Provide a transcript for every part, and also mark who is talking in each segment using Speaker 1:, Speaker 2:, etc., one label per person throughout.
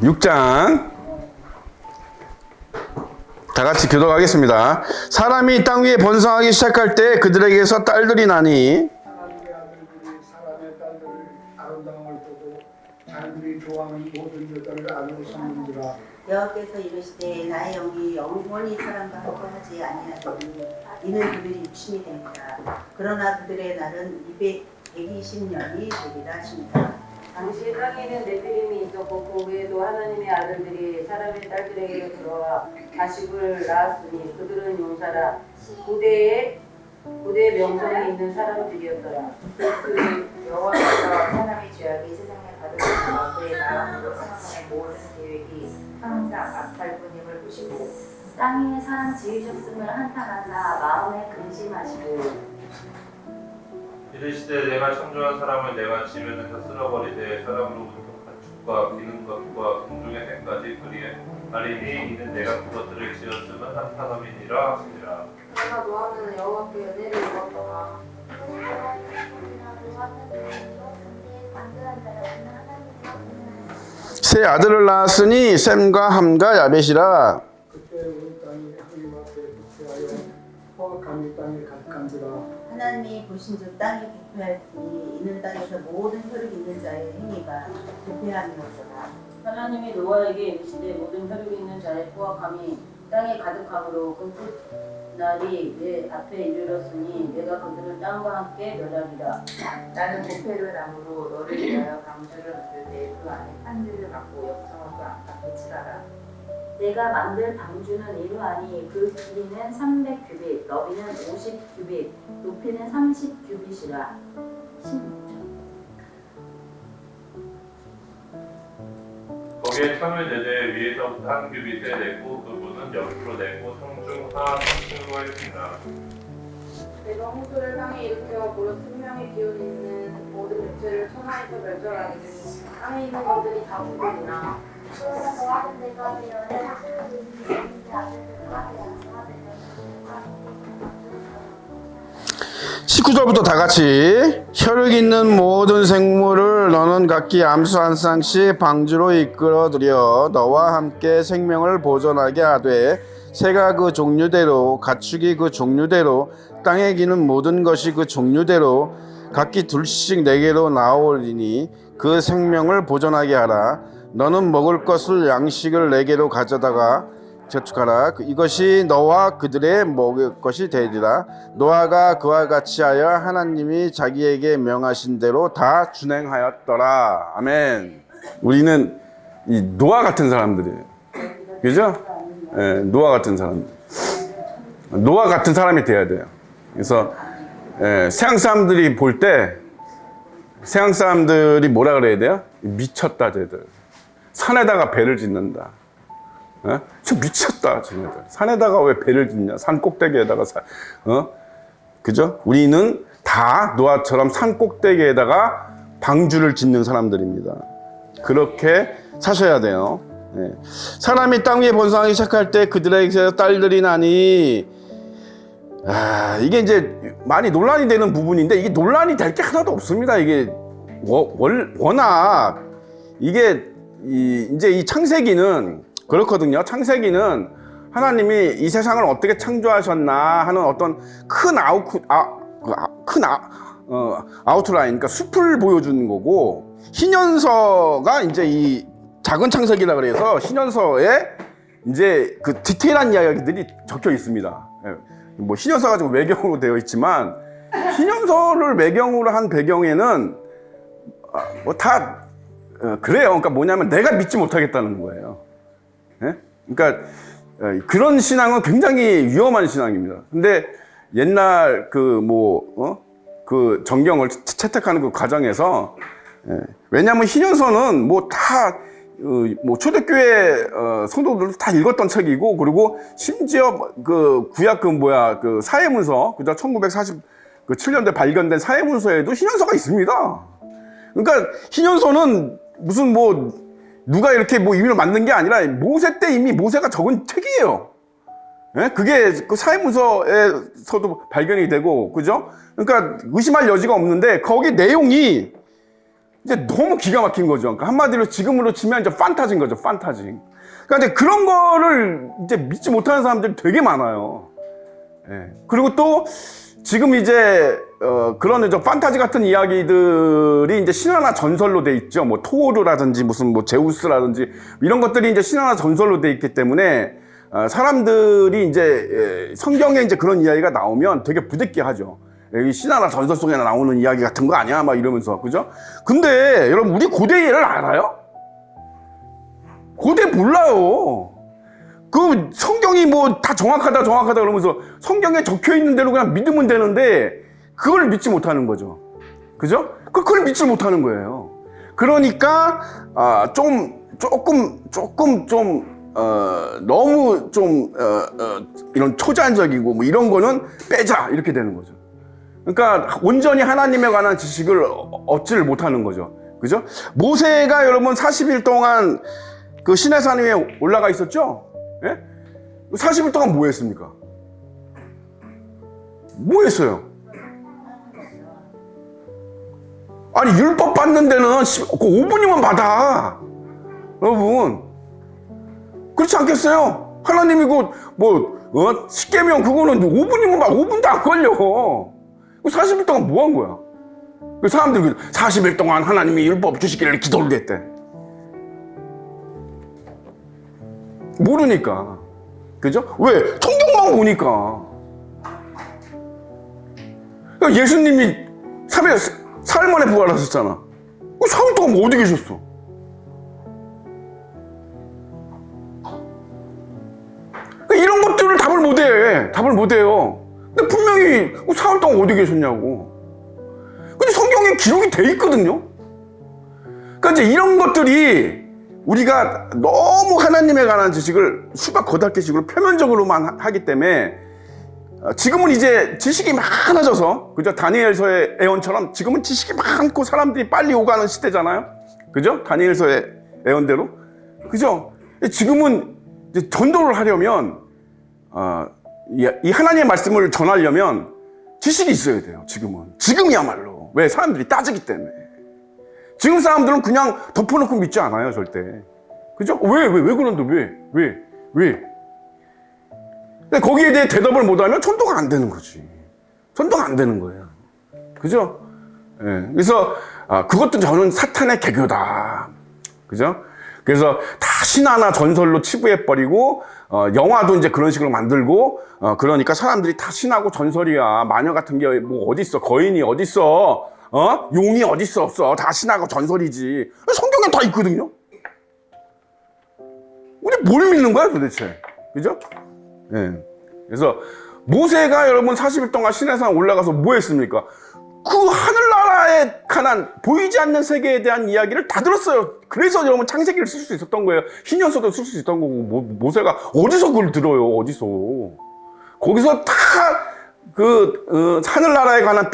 Speaker 1: 6장 다 같이 교독하겠습니다. 사람이 땅 위에 번성하기 시작할 때 그들에게서 딸들이 나니
Speaker 2: 하나님의 아들들이 사람의 딸들을 아름다움을 보고 자기들이 좋아하는 모든 여자를 아내로 삼는지라.
Speaker 3: 여호와께서 이르시되 나의 영이 영원히 사람과 함께하지 아니하리니 이는 그들이 육신이 됩니다. 그러나 그들의 날은 120년이 되리라 하십니다.
Speaker 4: 당시 땅에는 네피림이 있었고 그 외에도 하나님의 아들들이 사람의 딸들에게 들어와 자식을 낳았으니 그들은 용사라 고대에 명성이 있는 사람들이었더라.
Speaker 5: 여호와께서 사람의 죄악이 세상에 가득하고 그의 마음으로 생각하는 모든 계획이 항상 악할 뿐임을 보시고 땅 위에 사람 지으셨음을 한탄하사 마음에 근심하시고
Speaker 6: 이르시되 내가 창조한 사람을 내가 지면에서 쓸어버리되 사람으로부터 가축과 기는 것과 공중의 새까지 그리하리니 이는 내가 그것들을 지었음은 한탄함이니라 하시니라.
Speaker 7: 그러나 노아는 여호와께 은혜를 입었더라.
Speaker 1: 세 아들을 낳았으니 셈과 함과 야벳이라.
Speaker 2: 그때 온 땅이 하나님 앞에 부패하여 허악함이 땅에 가득한지라.
Speaker 3: 하나님이 보신즉 땅이 부패하였으니 이는 땅에서 모든 혈육 있는 자의 행위가 부패함이었더라.
Speaker 4: 하나님이 노아에게 이르시되 모든 혈육 있는 자의 포악함이 땅에 가득함으로 그 끝날이 내 앞에 이르렀으니 내가 그들을 땅과 함께 멸하리라.
Speaker 5: 나는 부패를 나무로 너를 위하여 방주를 만들 때 그 안에 판들을 갖고 역청을 그 안팎에 칠하라. 내가 만들 방주는 이러하니 그 길이는 300규빗, 너비는 50규빗, 높이는 30규빗이라. 16절.
Speaker 6: 거기에 창을 내되 위에서부터 한 규빗에 내고 그 문은 옆으로 내고 성중 하나 성층으로 했습니다.
Speaker 7: 내가 홍수를 땅에 일으켜 무릇 생명의 기운이 있는 모든 육체를 천하에서 멸절하리니 땅에 있는 것들이 다 죽으리라.
Speaker 8: 그러나 너와는 내가 되어 사실을 이루는 아들들과 양성하되
Speaker 1: 19절부터 다 같이 혈육 있는 모든 생물을 너는 각기 암수 한 쌍씩 방주로 이끌어들여 너와 함께 생명을 보존하게 하되 새가 그 종류대로 가축이 그 종류대로 땅에 기는 모든 것이 그 종류대로 각기 둘씩 내게로 나오리니 그 생명을 보존하게 하라. 너는 먹을 것을 양식을 내게로 가져다가 저축하라. 이것이 너와 그들의 먹을 것이 되리라. 노아가 그와 같이 하여 하나님이 자기에게 명하신 대로 다 준행하였더라. 아멘. 우리는 이 노아 같은 사람들이에요. 그죠? 예, 노아 같은 사람들. 노아 같은 사람이 돼야 돼요. 그래서 세상 사람들이 볼 때 세상 사람들이 뭐라 그래야 돼요? 미쳤다 쟤들. 산에다가 배를 짓는다. 저 미쳤다 쟤네들. 산에다가 왜 배를 짓냐? 산 꼭대기에다가 그죠? 우리는 다 노아처럼 산 꼭대기에다가 방주를 짓는 사람들입니다. 그렇게 사셔야 돼요. 사람이 땅 위에 번성하기 시작할 때 그들에게서 딸들이 나니 이게 이제 많이 논란이 되는 부분인데 이게 논란이 될 게 하나도 없습니다. 이게 워낙 이게 이제 이 창세기는 그렇거든요. 창세기는 하나님이 이 세상을 어떻게 창조하셨나 하는 어떤 큰 아우트라인, 그러니까 숲을 보여주는 거고, 신현서가 이제 이 작은 창세기라 그래서 신현서에 이제 그 디테일한 이야기들이 적혀 있습니다. 뭐 신현서가 좀 외경으로 되어 있지만 신현서를 외경으로 한 배경에는 뭐 다 그래요. 그러니까 뭐냐면 내가 믿지 못하겠다는 거예요. 그러니까 그런 신앙은 굉장히 위험한 신앙입니다. 근데 옛날 그 정경을 채택하는 그 과정에서 왜냐하면 신현서는 뭐 다 초대교회 성도들도 다 읽었던 책이고, 그리고 심지어 그 구약 그 사회문서, 그죠? 1947년도에 발견된 사회문서에도 신현서가 있습니다. 그러니까 신현서는 무슨 누가 이렇게 임의로 만든 게 아니라 모세 때 이미 모세가 적은 책이에요. 그게 그 사회문서에서도 발견이 되고, 그죠? 그러니까 의심할 여지가 없는데 거기 내용이 이제 너무 기가 막힌 거죠. 그러니까 한마디로 지금으로 치면 이제 판타지인 거죠. 판타지. 그러니까 이제 그런 거를 이제 믿지 못하는 사람들이 되게 많아요. 예. 그리고 또 지금 이제 그런 이제 판타지 같은 이야기들이 이제 신화나 전설로 돼 있죠. 뭐 토르라든지 무슨 뭐 제우스라든지 이런 것들이 이제 신화나 전설로 돼 있기 때문에 사람들이 이제 성경에 이제 그런 이야기가 나오면 되게 부대끼하죠. 이 신화나 전설 속에 나오는 이야기 같은 거 아니야? 막 이러면서, 그죠? 근데 여러분, 우리 고대를 알아요? 고대 몰라요. 그 성경이 뭐 다 정확하다 그러면서 성경에 적혀 있는 대로 그냥 믿으면 되는데 그걸 믿지 못하는 거죠. 그죠? 그걸 믿지 못하는 거예요. 그러니까 조금 너무 좀 이런 초자연적이고 뭐 이런 거는 빼자 이렇게 되는 거죠. 그러니까 온전히 하나님에 관한 지식을 얻지를 못하는 거죠. 그죠? 모세가 여러분 40일 동안 그 시내산 위에 올라가 있었죠? 예? 40일 동안 뭐 했습니까? 뭐 했어요? 아니 율법 받는 데는 5분이면 받아. 여러분 그렇지 않겠어요? 하나님이 십계명 그거는 5분이면 5분도 안 걸려. 40일 동안 뭐 한 거야? 사람들이 40일 동안 하나님이 율법 주시기를 기도를 했대. 모르니까. 그죠? 왜? 성경만 보니까. 예수님이 사흘 만에 부활하셨잖아. 사흘 동안 뭐 어디 계셨어? 이런 것들을 답을 못해. 답을 못해요. 근데 분명히 사흘 동안 어디 계셨냐고. 근데 성경에 기록이 돼 있거든요. 그러니까 이제 이런 것들이 우리가 너무 하나님에 관한 지식을 수박 겉핥기식으로 표면적으로만 하기 때문에 지금은 이제 지식이 많아져서, 그죠? 다니엘서의 애언처럼 지금은 지식이 많고 사람들이 빨리 오가는 시대잖아요. 그죠? 다니엘서의 애언대로. 그죠? 지금은 이제 전도를 하려면 이 하나님의 말씀을 전하려면 지식이 있어야 돼요. 지금이야말로. 왜? 사람들이 따지기 때문에. 지금 사람들은 그냥 덮어놓고 믿지 않아요, 절대. 그죠? 왜 그런데 왜? 근데 거기에 대해 대답을 못하면 전도가 안 되는 거지. 전도가 안 되는 거예요. 그죠? 예. 그래서 그것도 저는 사탄의 개교다. 그죠? 그래서 다 신화나 전설로 치부해버리고 영화도 이제 그런 식으로 만들고 그러니까 사람들이 다 신하고 전설이야. 마녀 같은 게 뭐 어딨어? 거인이 어딨어? 용이 어딨어? 없어. 다 신하고 전설이지. 성경에 다 있거든요. 우리 뭘 믿는 거야 도대체? 그죠? 예. 그래서 모세가 여러분 40일 동안 시내산 올라가서 뭐 했습니까? 그 하늘나라에 관한 보이지 않는 세계에 대한 이야기를 다 들었어요. 그래서 여러분 창세기를 쓸 수 있었던 거예요. 신년서도 쓸 수 있었던 거고. 모세가 어디서 그걸 들어요? 어디서? 거기서 다 하늘나라에 관한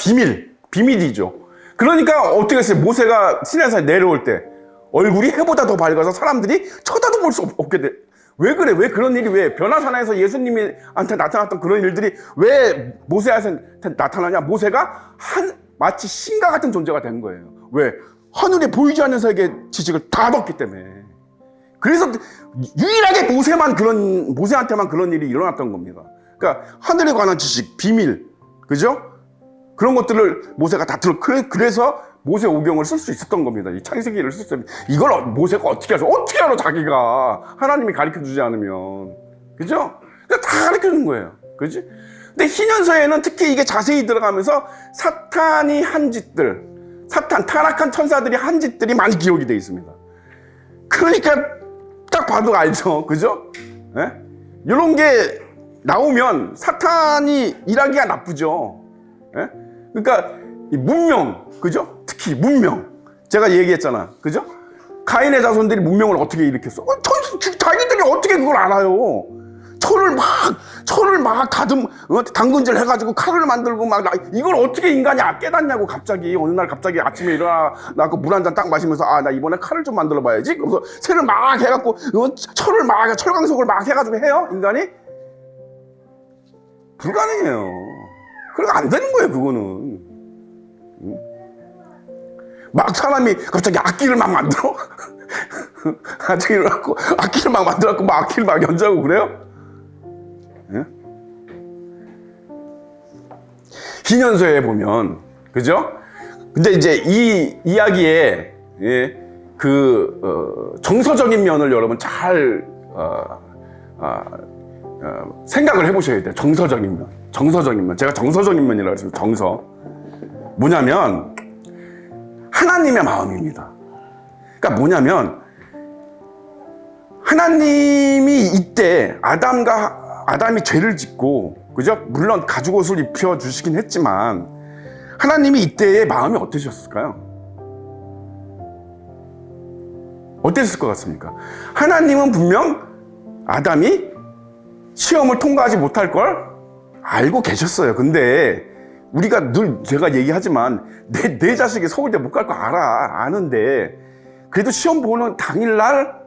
Speaker 1: 비밀이죠. 그러니까 어떻게 했어요? 모세가 시내산에 내려올 때 얼굴이 해보다 더 밝아서 사람들이 쳐다도 볼 수 없게 돼. 왜 그래? 왜 그런 일이 왜? 변화산에서 예수님한테 나타났던 그런 일들이 왜 모세한테 나타나냐? 모세가 마치 신과 같은 존재가 된 거예요. 왜? 하늘에 보이지 않는 세계의 지식을 다 얻었기 때문에. 그래서 유일하게 모세한테만 그런 일이 일어났던 겁니다. 그러니까 하늘에 관한 지식, 비밀, 그죠? 그런 것들을 모세가 다 그래서 모세 오경을 쓸 수 있었던 겁니다. 이 창세기를 쓸 수 있었던. 이걸 모세가 어떻게 하죠? 어떻게 알아, 자기가. 하나님이 가르쳐 주지 않으면. 그죠? 그러니까 다 가르쳐 준 거예요. 그지? 근데 희년서에는 특히 이게 자세히 들어가면서 사탄이 한 짓들, 타락한 천사들이 한 짓들이 많이 기록이 되어 있습니다. 그러니까 딱 봐도 알죠. 그죠? 예? 이런 게 나오면 사탄이 일하기가 나쁘죠. 예? 그러니까 이 문명, 그죠? 특히 문명. 제가 얘기했잖아. 그죠? 가인의 자손들이 문명을 어떻게 일으켰어? 자기들이 어떻게 그걸 알아요? 철을 막 당근질 해가지고 칼을 만들고 이걸 어떻게 인간이 깨닫냐고. 갑자기 어느 날 갑자기 아침에 일어나고 물 한 잔 딱 마시면서 나 이번에 칼을 좀 만들어 봐야지. 그래서 새를 막 해갖고 철광석을 막 해가지고 해요, 인간이? 불가능해요. 그러니까 안 되는 거예요, 그거는. 막 사람이 갑자기 악기를 막 만들어? 악기를 막 만들어갖고 막 악기를 막 연주하고 그래요? 예? 희년서에 보면, 그죠? 근데 이제 이 이야기에, 예, 정서적인 면을 여러분 잘, 생각을 해보셔야 돼요. 정서적인 면. 정서적인 면. 제가 정서적인 면이라고 했어요. 정서. 뭐냐면, 하나님의 마음입니다. 그러니까 뭐냐면, 하나님이 이때 아담이 죄를 짓고, 그죠? 물론 가죽옷을 입혀주시긴 했지만, 하나님이 이때의 마음이 어떠셨을까요? 어땠을 것 같습니까? 하나님은 분명 아담이 시험을 통과하지 못할 걸 알고 계셨어요. 근데 우리가 늘 제가 얘기하지만 내 자식이 서울대 못 갈 거 아는데 그래도 시험 보는 당일날,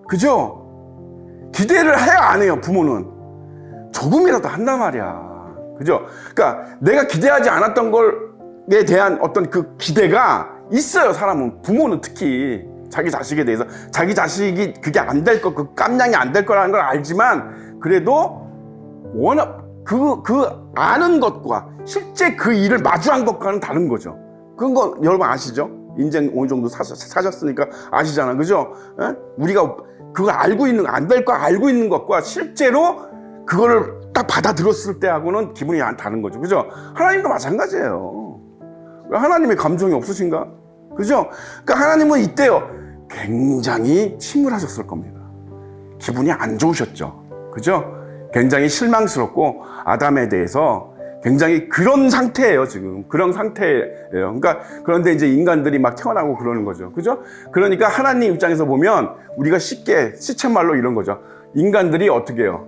Speaker 1: 그죠? 기대를 해야 안 해요, 부모는. 조금이라도 한단 말이야. 그죠? 그러니까 내가 기대하지 않았던 것에 대한 어떤 그 기대가 있어요, 사람은. 부모는 특히 자기 자식에 대해서. 자기 자식이 그게 안 될 것, 그 깜냥이 안 될 거라는 걸 알지만 그래도 워낙 그 아는 것과 실제 그 일을 마주한 것과는 다른 거죠. 그런 거 여러분 아시죠? 인생 어느 정도 사셨으니까 아시잖아, 그죠? 에? 우리가 그걸 알고 있는, 안 될 거 알고 있는 것과 실제로 그거를 딱 받아들였을 때하고는 기분이 다른 거죠, 그죠? 하나님도 마찬가지예요. 하나님의 감정이 없으신가? 그죠? 그러니까 하나님은 이때요 굉장히 침울하셨을 겁니다. 기분이 안 좋으셨죠, 그죠? 굉장히 실망스럽고 아담에 대해서 굉장히 그런 상태예요, 지금. 그런 상태예요. 그러니까 그런데 이제 인간들이 막 태어나고 그러는 거죠, 그죠? 그러니까 하나님 입장에서 보면 우리가 쉽게 시쳇말로 이런 거죠. 인간들이 어떻게 해요?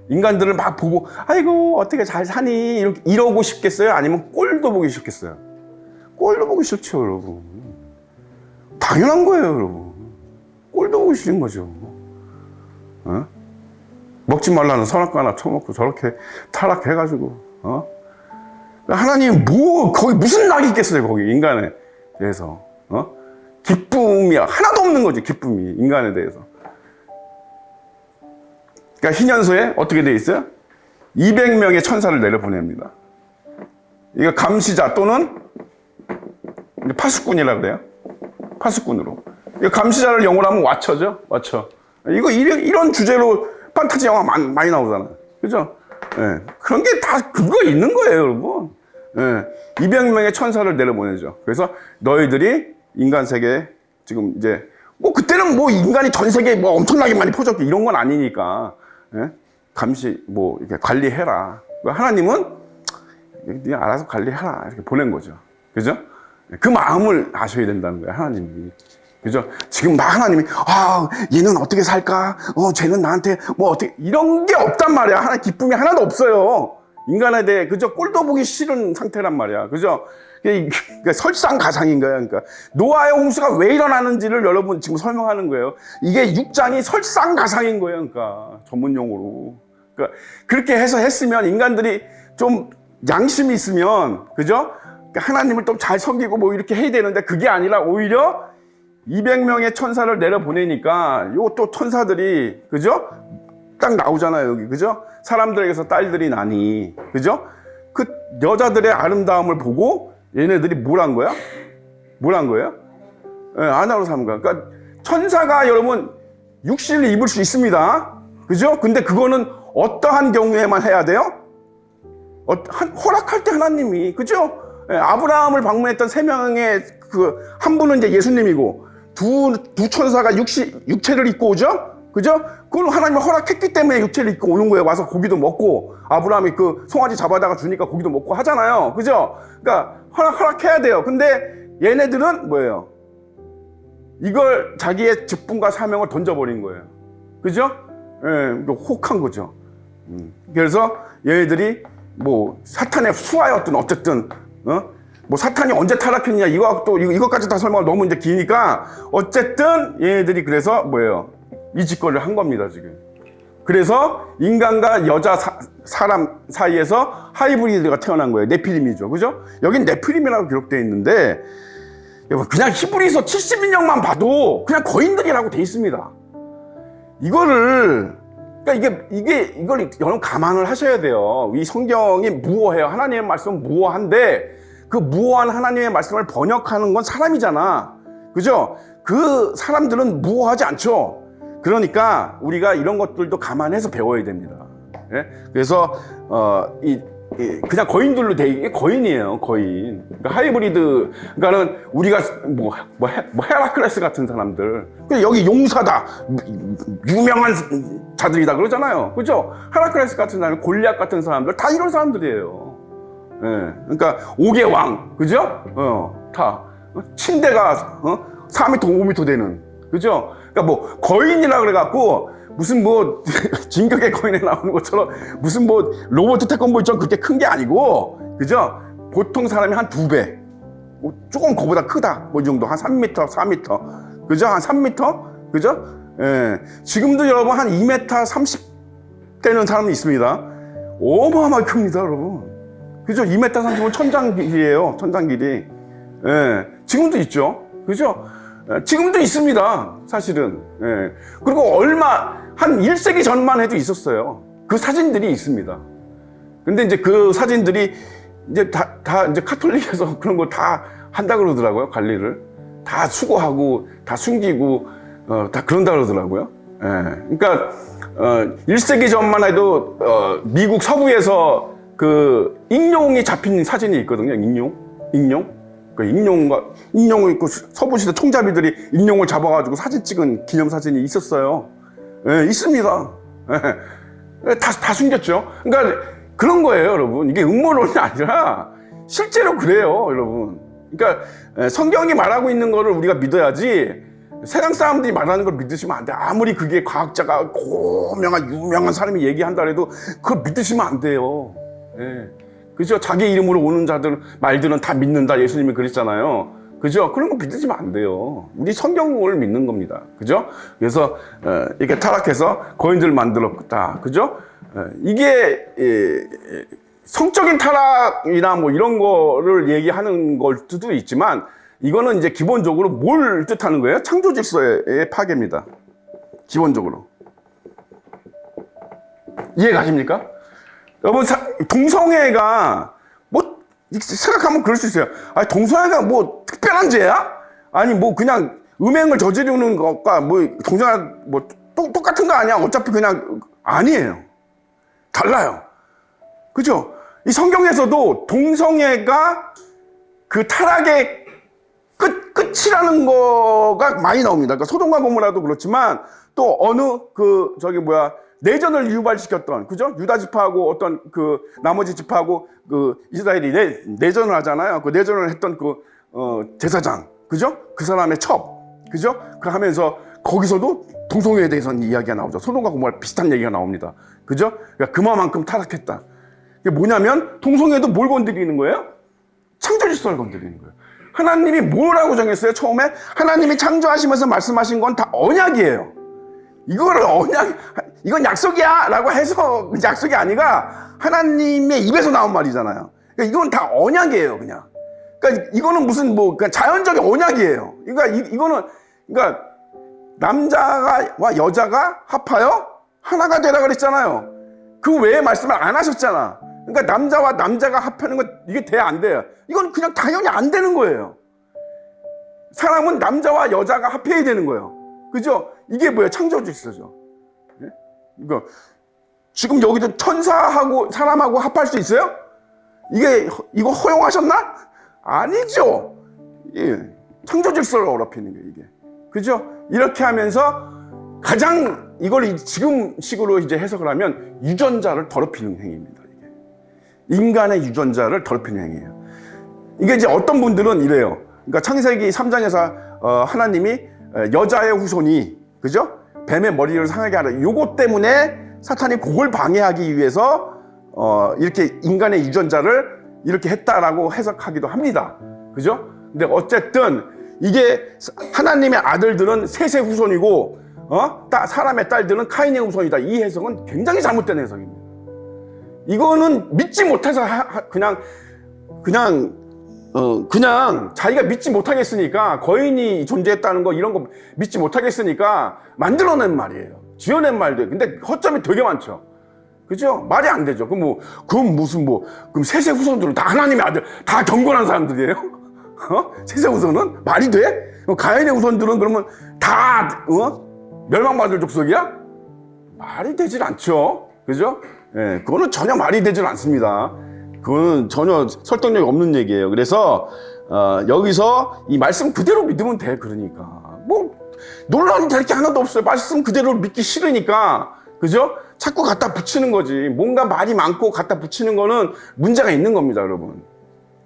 Speaker 1: 인간들을 막 보고 아이고 어떻게 잘 사니 이러고 싶겠어요? 아니면 꼴도 보기 싫겠어요? 꼴도 보기 싫죠, 여러분. 당연한 거예요, 여러분. 꼴도 보기 싫은 거죠. 어? 먹지 말라는 선악과 하나 처먹고 저렇게 타락해가지고, 하나님 거기 무슨 낙이 있겠어요, 거기 인간에 대해서. 기쁨이 하나도 없는 거지, 기쁨이 인간에 대해서. 그러니까 희년서에 어떻게 돼 있어요? 200명의 천사를 내려보냅니다. 이거 감시자 또는 파수꾼이라고 그래요. 파수꾼으로. 이거 감시자를 영어로 하면 와처죠, 와처. 이런 주제로 판타지 영화 많이 나오잖아요, 그죠? 예, 그런 게 다 근거 있는 거예요, 여러분. 예, 200명의 천사를 내려보내죠. 그래서 너희들이 인간 세계에 지금 이제 뭐 그때는 뭐 인간이 전 세계에 뭐 엄청나게 많이 퍼졌고 이런 건 아니니까, 예? 감시 뭐 이렇게 관리해라. 하나님은 네가 알아서 관리해라 이렇게 보낸 거죠, 그죠? 그 마음을 아셔야 된다는 거예요, 하나님이. 그죠? 지금 막 하나님이 얘는 어떻게 살까? 쟤는 나한테 뭐 어떻게 이런 게 없단 말이야. 하나 기쁨이 하나도 없어요. 인간에 대해 그죠? 꼴도 보기 싫은 상태란 말이야. 그죠? 그러니까 설상가상인 거야. 그러니까 노아의 홍수가 왜 일어나는지를 여러분 지금 설명하는 거예요. 이게 6장이 설상가상인 거예요. 그러니까 전문 용어로. 그러니까 그렇게 해서 했으면 인간들이 좀 양심이 있으면 그죠? 그러니까 하나님을 좀 잘 섬기고 뭐 이렇게 해야 되는데 그게 아니라 오히려 200명의 천사를 내려보내니까 또 천사들이 그죠? 딱 나오잖아요, 여기. 그죠? 사람들에게서 딸들이 나니. 그죠? 그 여자들의 아름다움을 보고 얘네들이 뭘 한 거야? 뭘 한 거예요? 아나로 삼은 거야. 그러니까 천사가 여러분 육신을 입을 수 있습니다. 그죠? 근데 그거는 어떠한 경우에만 해야 돼요? 허락할 때 하나님이. 그죠? 아브라함을 방문했던 3명의 한 분은 이제 예수님이고 두 천사가 육체를 입고 오죠? 그죠? 그걸 하나님이 허락했기 때문에 육체를 입고 오는 거예요. 와서 고기도 먹고, 아브라함이 그 송아지 잡아다가 주니까 고기도 먹고 하잖아요. 그죠? 그러니까 허락해야 돼요. 근데 얘네들은 뭐예요? 이걸 자기의 직분과 사명을 던져버린 거예요. 그죠? 예, 혹한 거죠. 그래서 얘네들이 뭐 사탄의 수하였든 어쨌든, 뭐 사탄이 언제 타락했냐 이것까지 다 설명을 너무 이제 기니까 어쨌든 얘네들이 그래서 뭐예요? 이 짓거리를 한 겁니다, 지금. 그래서 인간과 여자 사람 사이에서 하이브리드가 태어난 거예요. 네피림이죠, 그죠? 여긴 네피림이라고 기록되어 있는데 여러분, 그냥 히브리서 70인역만 봐도 그냥 거인들이라고 돼 있습니다. 이거를, 그러니까 이걸 여러분 감안을 하셔야 돼요. 이 성경이 무어해요. 하나님의 말씀은 무어한데, 그 무어한 하나님의 말씀을 번역하는 건 사람이잖아. 그죠? 그 사람들은 무어하지 않죠. 그러니까 우리가 이런 것들도 감안해서 배워야 됩니다. 예? 그래서, 그냥 거인들로 돼 있게 거인이에요, 거인. 그러니까 하이브리드, 그러니까는 우리가 헤라클레스 같은 사람들. 여기 용사다, 유명한 자들이다 그러잖아요. 그죠? 헤라클레스 같은 사람, 골리앗 같은 사람들, 다 이런 사람들이에요. 예. 그러니까 5개 왕, 그죠? 다. 침대가, 4m, 5m 되는. 그죠? 그러니까 뭐, 거인이라 그래갖고, 무슨 뭐 진격의 거인에 나오는 것처럼 무슨 뭐 로봇 태권도처럼 그렇게 큰 게 아니고, 그죠? 보통 사람이 한 2배, 조금 그보다 크다, 뭐 이 정도, 한 3m, 4m, 그죠? 한 3m, 그죠? 예. 지금도 여러분 한 2m 30 되는 사람이 있습니다. 어마어마하게 큽니다, 여러분. 그죠? 2m 30은 천장 길이에요, 천장 길이. 예. 지금도 있죠, 그죠? 지금도 있습니다, 사실은. 예. 그리고 한 1세기 전만 해도 있었어요. 그 사진들이 있습니다. 근데 이제 그 사진들이 이제 다 이제 카톨릭에서 그런 거 다 한다 그러더라고요, 관리를. 다 수거하고, 다 숨기고, 다 그런다 그러더라고요. 예. 그러니까, 1세기 전만 해도, 미국 서부에서 그 익룡이 잡힌 사진이 있거든요, 익룡. 그 익룡을 있고 서부시대 총잡이들이 익룡을 잡아가지고 사진 찍은 기념사진이 있었어요. 예, 있습니다. 예, 다 숨겼죠. 그러니까 그런 거예요, 여러분. 이게 음모론이 아니라 실제로 그래요, 여러분. 그러니까 성경이 말하고 있는 거를 우리가 믿어야지, 세상 사람들이 말하는 걸 믿으시면 안 돼. 아무리 그게 과학자가 유명한 사람이 얘기한다 해도 그걸 믿으시면 안 돼요. 예. 그죠? 자기 이름으로 오는 말들은 다 믿는다. 예수님이 그랬잖아요. 그죠? 그런 거 믿으시면 안 돼요. 우리 성경을 믿는 겁니다. 그죠? 그래서, 이렇게 타락해서 거인들을 만들었다. 그죠? 이게, 성적인 타락이나 뭐 이런 거를 얘기하는 걸 수도 있지만, 이거는 이제 기본적으로 뭘 뜻하는 거예요? 창조 질서의 파괴입니다. 기본적으로. 이해 가십니까? 여러분, 동성애가, 뭐, 생각하면 그럴 수 있어요. 아니, 동성애가 뭐, 특별한 죄야? 아니, 뭐, 그냥, 음행을 저지르는 것과, 뭐, 동성애, 뭐, 똑같은 거 아니야? 어차피 그냥, 아니에요. 달라요. 그죠? 이 성경에서도 동성애가 그 타락의 끝이라는 거가 많이 나옵니다. 그러니까 소돔과 고모라도 그렇지만, 또 어느, 내전을 유발시켰던, 그죠? 유다 지파하고 어떤 나머지 지파하고 이스라엘이 내전을 하잖아요. 그 내전을 했던 제사장, 그죠? 그 사람의 첩, 그죠? 그 하면서 거기서도 동성애에 대해서는 이야기가 나오죠. 소돔과 고모라 비슷한 얘기가 나옵니다. 그죠? 그러니까 그만큼 타락했다. 이게 뭐냐면, 동성애도 뭘 건드리는 거예요? 창조 질서를 건드리는 거예요. 하나님이 뭐라고 정했어요? 처음에 하나님이 창조하시면서 말씀하신 건 다 언약이에요. 이건 약속이야! 라고 해서 약속이 아니라 하나님의 입에서 나온 말이잖아요. 그러니까 이건 다 언약이에요, 그냥. 그러니까 이거는 무슨 그냥 자연적인 언약이에요. 그러니까 남자와 여자가 합하여 하나가 되라 그랬잖아요. 그 외에 말씀을 안 하셨잖아. 그러니까 남자와 남자가 합하는 건 이게 돼, 안 돼요? 이건 그냥 당연히 안 되는 거예요. 사람은 남자와 여자가 합해야 되는 거예요. 그죠? 이게 뭐예요? 창조 질서죠. 예? 지금 여기도 천사하고 사람하고 합할 수 있어요? 이거 허용하셨나? 아니죠. 예. 창조 질서를 어렵히는 거예요, 이게. 그죠? 이렇게 하면서 가장 이걸 지금 식으로 이제 해석을 하면 유전자를 더럽히는 행위입니다, 이게. 인간의 유전자를 더럽히는 행위예요. 이게 이제 어떤 분들은 이래요. 그러니까 창세기 3장에서 하나님이 여자의 후손이, 그죠? 뱀의 머리를 상하게 하라. 요것 때문에 사탄이 그걸 방해하기 위해서 이렇게 인간의 유전자를 이렇게 했다라고 해석하기도 합니다. 그죠? 근데 어쨌든 이게 하나님의 아들들은 셋의 후손이고 사람의 딸들은 카인의 후손이다. 이 해석은 굉장히 잘못된 해석입니다. 이거는 믿지 못해서 그냥 그냥 자기가 믿지 못하겠으니까 거인이 존재했다는 거 이런 거 믿지 못하겠으니까 만들어낸 말이에요. 지어낸 말들. 근데 허점이 되게 많죠. 그죠? 말이 안 되죠. 그럼 무슨 그럼 셋의 후손들은 다 하나님의 아들, 다 경건한 사람들이에요? 셋의 후손은? 말이 돼? 가인의 후손들은 그러면 다, 멸망받을 족속이야? 말이 되질 않죠. 그죠? 예, 그거는 전혀 말이 되질 않습니다. 그거는 전혀 설득력이 없는 얘기예요. 그래서, 여기서 이 말씀 그대로 믿으면 돼. 그러니까. 논란이 될 게 하나도 없어요. 말씀 그대로 믿기 싫으니까. 그죠? 자꾸 갖다 붙이는 거지. 뭔가 말이 많고 갖다 붙이는 거는 문제가 있는 겁니다, 여러분.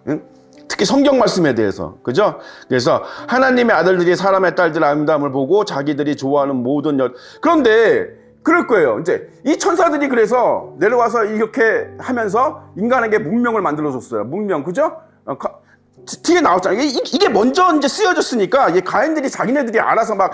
Speaker 1: 응? 특히 성경 말씀에 대해서. 그죠? 그래서 하나님의 아들들이 사람의 딸들 아름다움을 보고 자기들이 좋아하는 모든 그런데 그럴 거예요. 이제 이 천사들이 그래서 내려와서 이렇게 하면서 인간에게 문명을 만들어줬어요. 문명. 그죠? 뒤에 나왔잖아요. 이게 먼저 이제 쓰여졌으니까 이 가인들이 자기네들이 알아서 막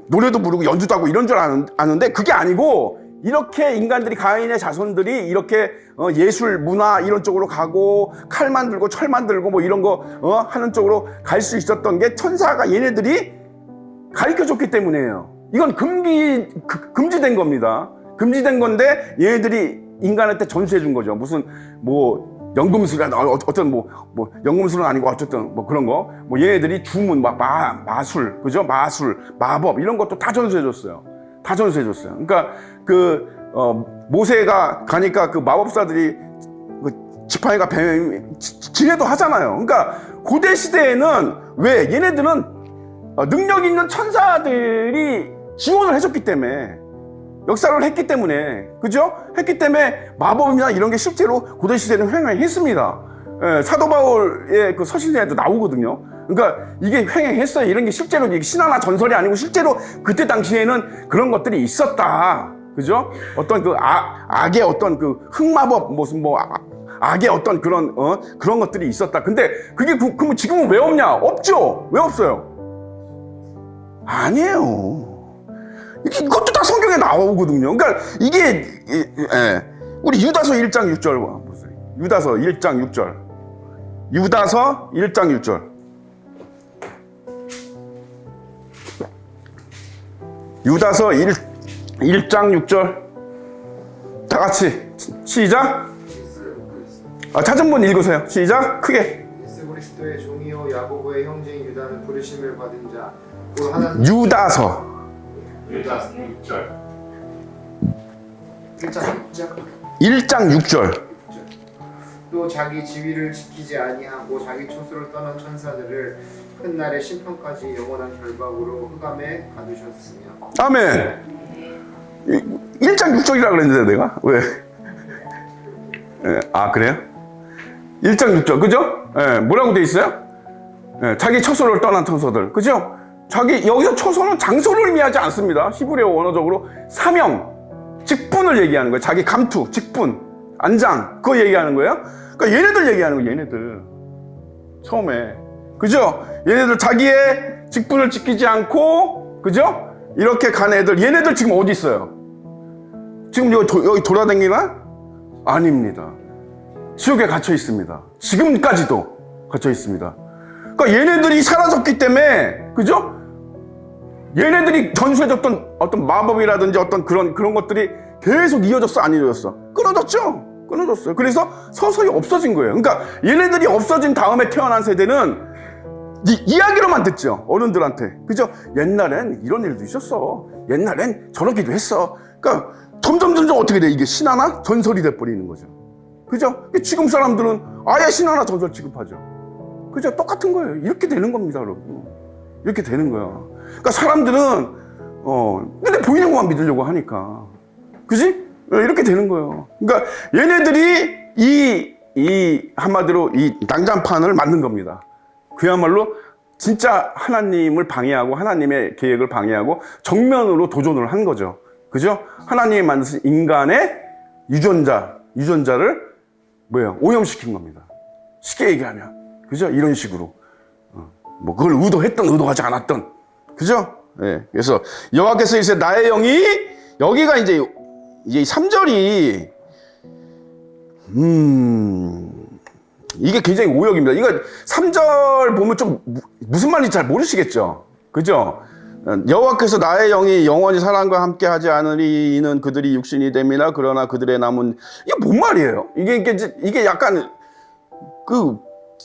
Speaker 1: 노래도 부르고 연주도 하고 이런 줄 아는데 그게 아니고 이렇게 인간들이 가인의 자손들이 이렇게 예술, 문화 이런 쪽으로 가고 칼 만들고 철 만들고 이런 거 하는 쪽으로 갈 수 있었던 게 천사가 얘네들이 가르쳐줬기 때문이에요. 이건 금지된 겁니다. 금지된 건데 얘네들이 인간한테 전수해 준 거죠. 무슨 연금술이나 어떤 연금술은 아니고 어쨌든 그런 거 얘네들이 주문 마술 그죠? 마술 마법 이런 것도 다 전수해 줬어요. 다 전수해 줬어요. 그러니까 모세가 가니까 그 마법사들이 지팡이가 지뢰도 하잖아요. 그러니까 고대 시대에는 왜 얘네들은 능력 있는 천사들이 지원을 해줬기 때문에 역사를 했기 때문에 그죠? 했기 때문에 마법이나 이런 게 실제로 고대 시대는 횡행했습니다. 사도 바울의 그 서신에도 나오거든요. 그러니까 이게 횡행했어요. 이런 게 실제로 신화나 전설이 아니고 실제로 그때 당시에는 그런 것들이 있었다. 그죠? 어떤 악의 어떤 흑마법 악의 어떤 그런 것들이 있었다. 근데 그게 그럼 지금은 왜 없냐? 없죠. 왜 없어요? 아니에요. 이것도 다 성경에 나오거든요. 그러니까 이게 우리 유다서 1장 6절 보세요. 유다서 1장 6절. 유다서 1장 6절. 유다서 1장 6절. 다 같이 시작. 찾은 분 읽으세요. 시작. 크게.
Speaker 9: 예수 그리스도의 종이요 야고보의 형제인 유다는 부르심을 받은 자.
Speaker 1: 유다서
Speaker 6: 6절.
Speaker 1: 1장 6절.
Speaker 9: 또 자기 지위를 지키지 아니하고 자기 처소를 떠난 천사들을 큰 날의 심판까지 영원한 결박으로 흑암에 가두셨으며.
Speaker 1: 아멘. 1장 6절이라 그랬는데 내가 왜? 그래요? 1장 6절 그죠? 뭐라고 돼 있어요? 자기 처소를 떠난 천사들 그죠? 여기서 처소는 장소를 의미하지 않습니다. 히브리어 원어적으로 사명, 직분을 얘기하는 거예요. 자기 감투, 직분, 안장 그거 얘기하는 거예요. 그러니까 얘네들 얘기하는 거예요. 얘네들 처음에 그죠? 얘네들 자기의 직분을 지키지 않고 그죠? 이렇게 간 애들 얘네들 지금 어디 있어요? 지금 여기 돌아다니나? 아닙니다. 지옥에 갇혀 있습니다. 지금까지도 갇혀 있습니다. 그러니까 얘네들이 사라졌기 때문에 그죠? 얘네들이 전수해줬던 어떤 마법이라든지 어떤 그런 것들이 계속 이어졌어, 안 이어졌어? 끊어졌죠? 끊어졌어요. 그래서 서서히 없어진 거예요. 그러니까 얘네들이 없어진 다음에 태어난 세대는 이야기로만 듣죠. 어른들한테. 그죠? 옛날엔 이런 일도 있었어. 옛날엔 저러기도 했어. 그러니까 점점 어떻게 돼? 이게 신화나 전설이 돼버리는 거죠. 그죠? 지금 사람들은 아예 신화나 전설 취급하죠. 그죠? 똑같은 거예요. 이렇게 되는 겁니다, 여러분. 이렇게 되는 거야. 그러니까 사람들은 근데 보이는 것만 믿으려고 하니까. 그지? 이렇게 되는 거예요. 그러니까 얘네들이 이 한마디로 이 난장판을 만든 겁니다. 그야말로 진짜 하나님을 방해하고 하나님의 계획을 방해하고 정면으로 도전을 한 거죠. 그죠? 하나님이 만드신 인간의 유전자를 오염시킨 겁니다. 쉽게 얘기하면. 그죠? 이런 식으로. 그걸 의도했든 의도하지 않았든. 그죠? 예. 그래서 여호와께서 이제 나의 영이 여기가 이제 3절이 이게 굉장히 오역입니다. 이거 3절 보면 좀 무슨 말인지 잘 모르시겠죠? 그죠? 여호와께서 나의 영이 영원히 사람과 함께 하지 않으리 이는 그들이 육신이 됨이나 그러나 그들의 남은 이게 뭔 말이에요? 이게 약간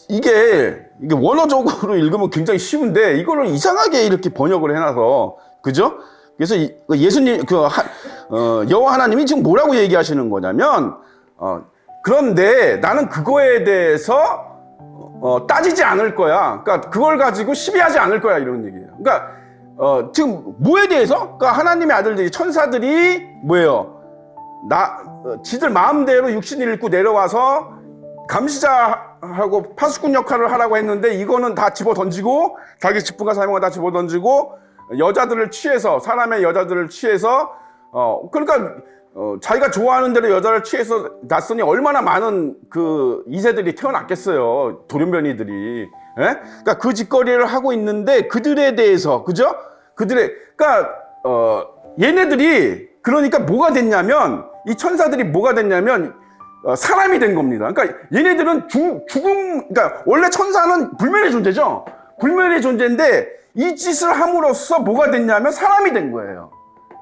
Speaker 1: 이게 원어적으로 읽으면 굉장히 쉬운데 이거를 이상하게 이렇게 번역을 해놔서 그죠? 그래서 예수님 여호와 하나님이 지금 뭐라고 얘기하시는 거냐면 그런데 나는 그거에 대해서 따지지 않을 거야. 그러니까 그걸 가지고 시비하지 않을 거야 이런 얘기예요. 그러니까 지금 뭐에 대해서? 그러니까 하나님의 아들들이 천사들이 뭐예요? 지들 마음대로 육신을 입고 내려와서 감시자하고 파수꾼 역할을 하라고 했는데 이거는 다 집어 던지고 자기 직분과 사명을 다 집어 던지고 여자들을 취해서 사람의 여자들을 취해서 그러니까 자기가 좋아하는 대로 여자를 취해서 났으니 얼마나 많은 그 이세들이 태어났겠어요. 돌연변이들이. 예? 그러니까 그 짓거리를 하고 있는데 그들에 대해서 그죠? 그러니까 얘네들이 그러니까 뭐가 됐냐면 이 천사들이 뭐가 됐냐면 사람이 된 겁니다. 그러니까 얘네들은 그러니까 원래 천사는 불멸의 존재죠. 불멸의 존재인데 이 짓을 함으로써 뭐가 됐냐면 사람이 된 거예요.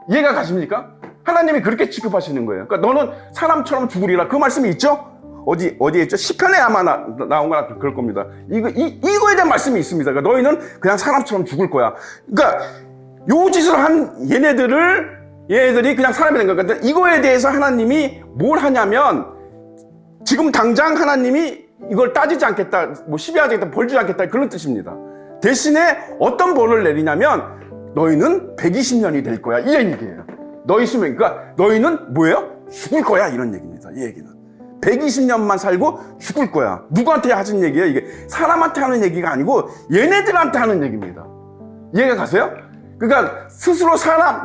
Speaker 1: 이해가 가십니까? 하나님이 그렇게 취급하시는 거예요. 그러니까 너는 사람처럼 죽으리라. 그 말씀이 있죠? 어디에 있죠? 시편에 아마 나온 거나 그럴 겁니다. 이거에 대한 말씀이 있습니다. 그러니까 너희는 그냥 사람처럼 죽을 거야. 그러니까 요 짓을 한 얘네들이 그냥 사람이 된 거야. 그러니까 이거에 대해서 하나님이 뭘 하냐면 지금 당장 하나님이 이걸 따지지 않겠다, 뭐 시비하지 않겠다, 벌 주지 않겠다 그런 뜻입니다. 대신에 어떤 벌을 내리냐면 너희는 120년이 될 거야 이 얘기예요. 너희 수명, 그러니까 너희는 뭐예요? 죽을 거야 이런 얘기입니다. 이 얘기는 120년만 살고 죽을 거야. 누구한테 하신 얘기예요? 이게 사람한테 하는 얘기가 아니고 얘네들한테 하는 얘기입니다. 이해가 가세요? 그러니까 스스로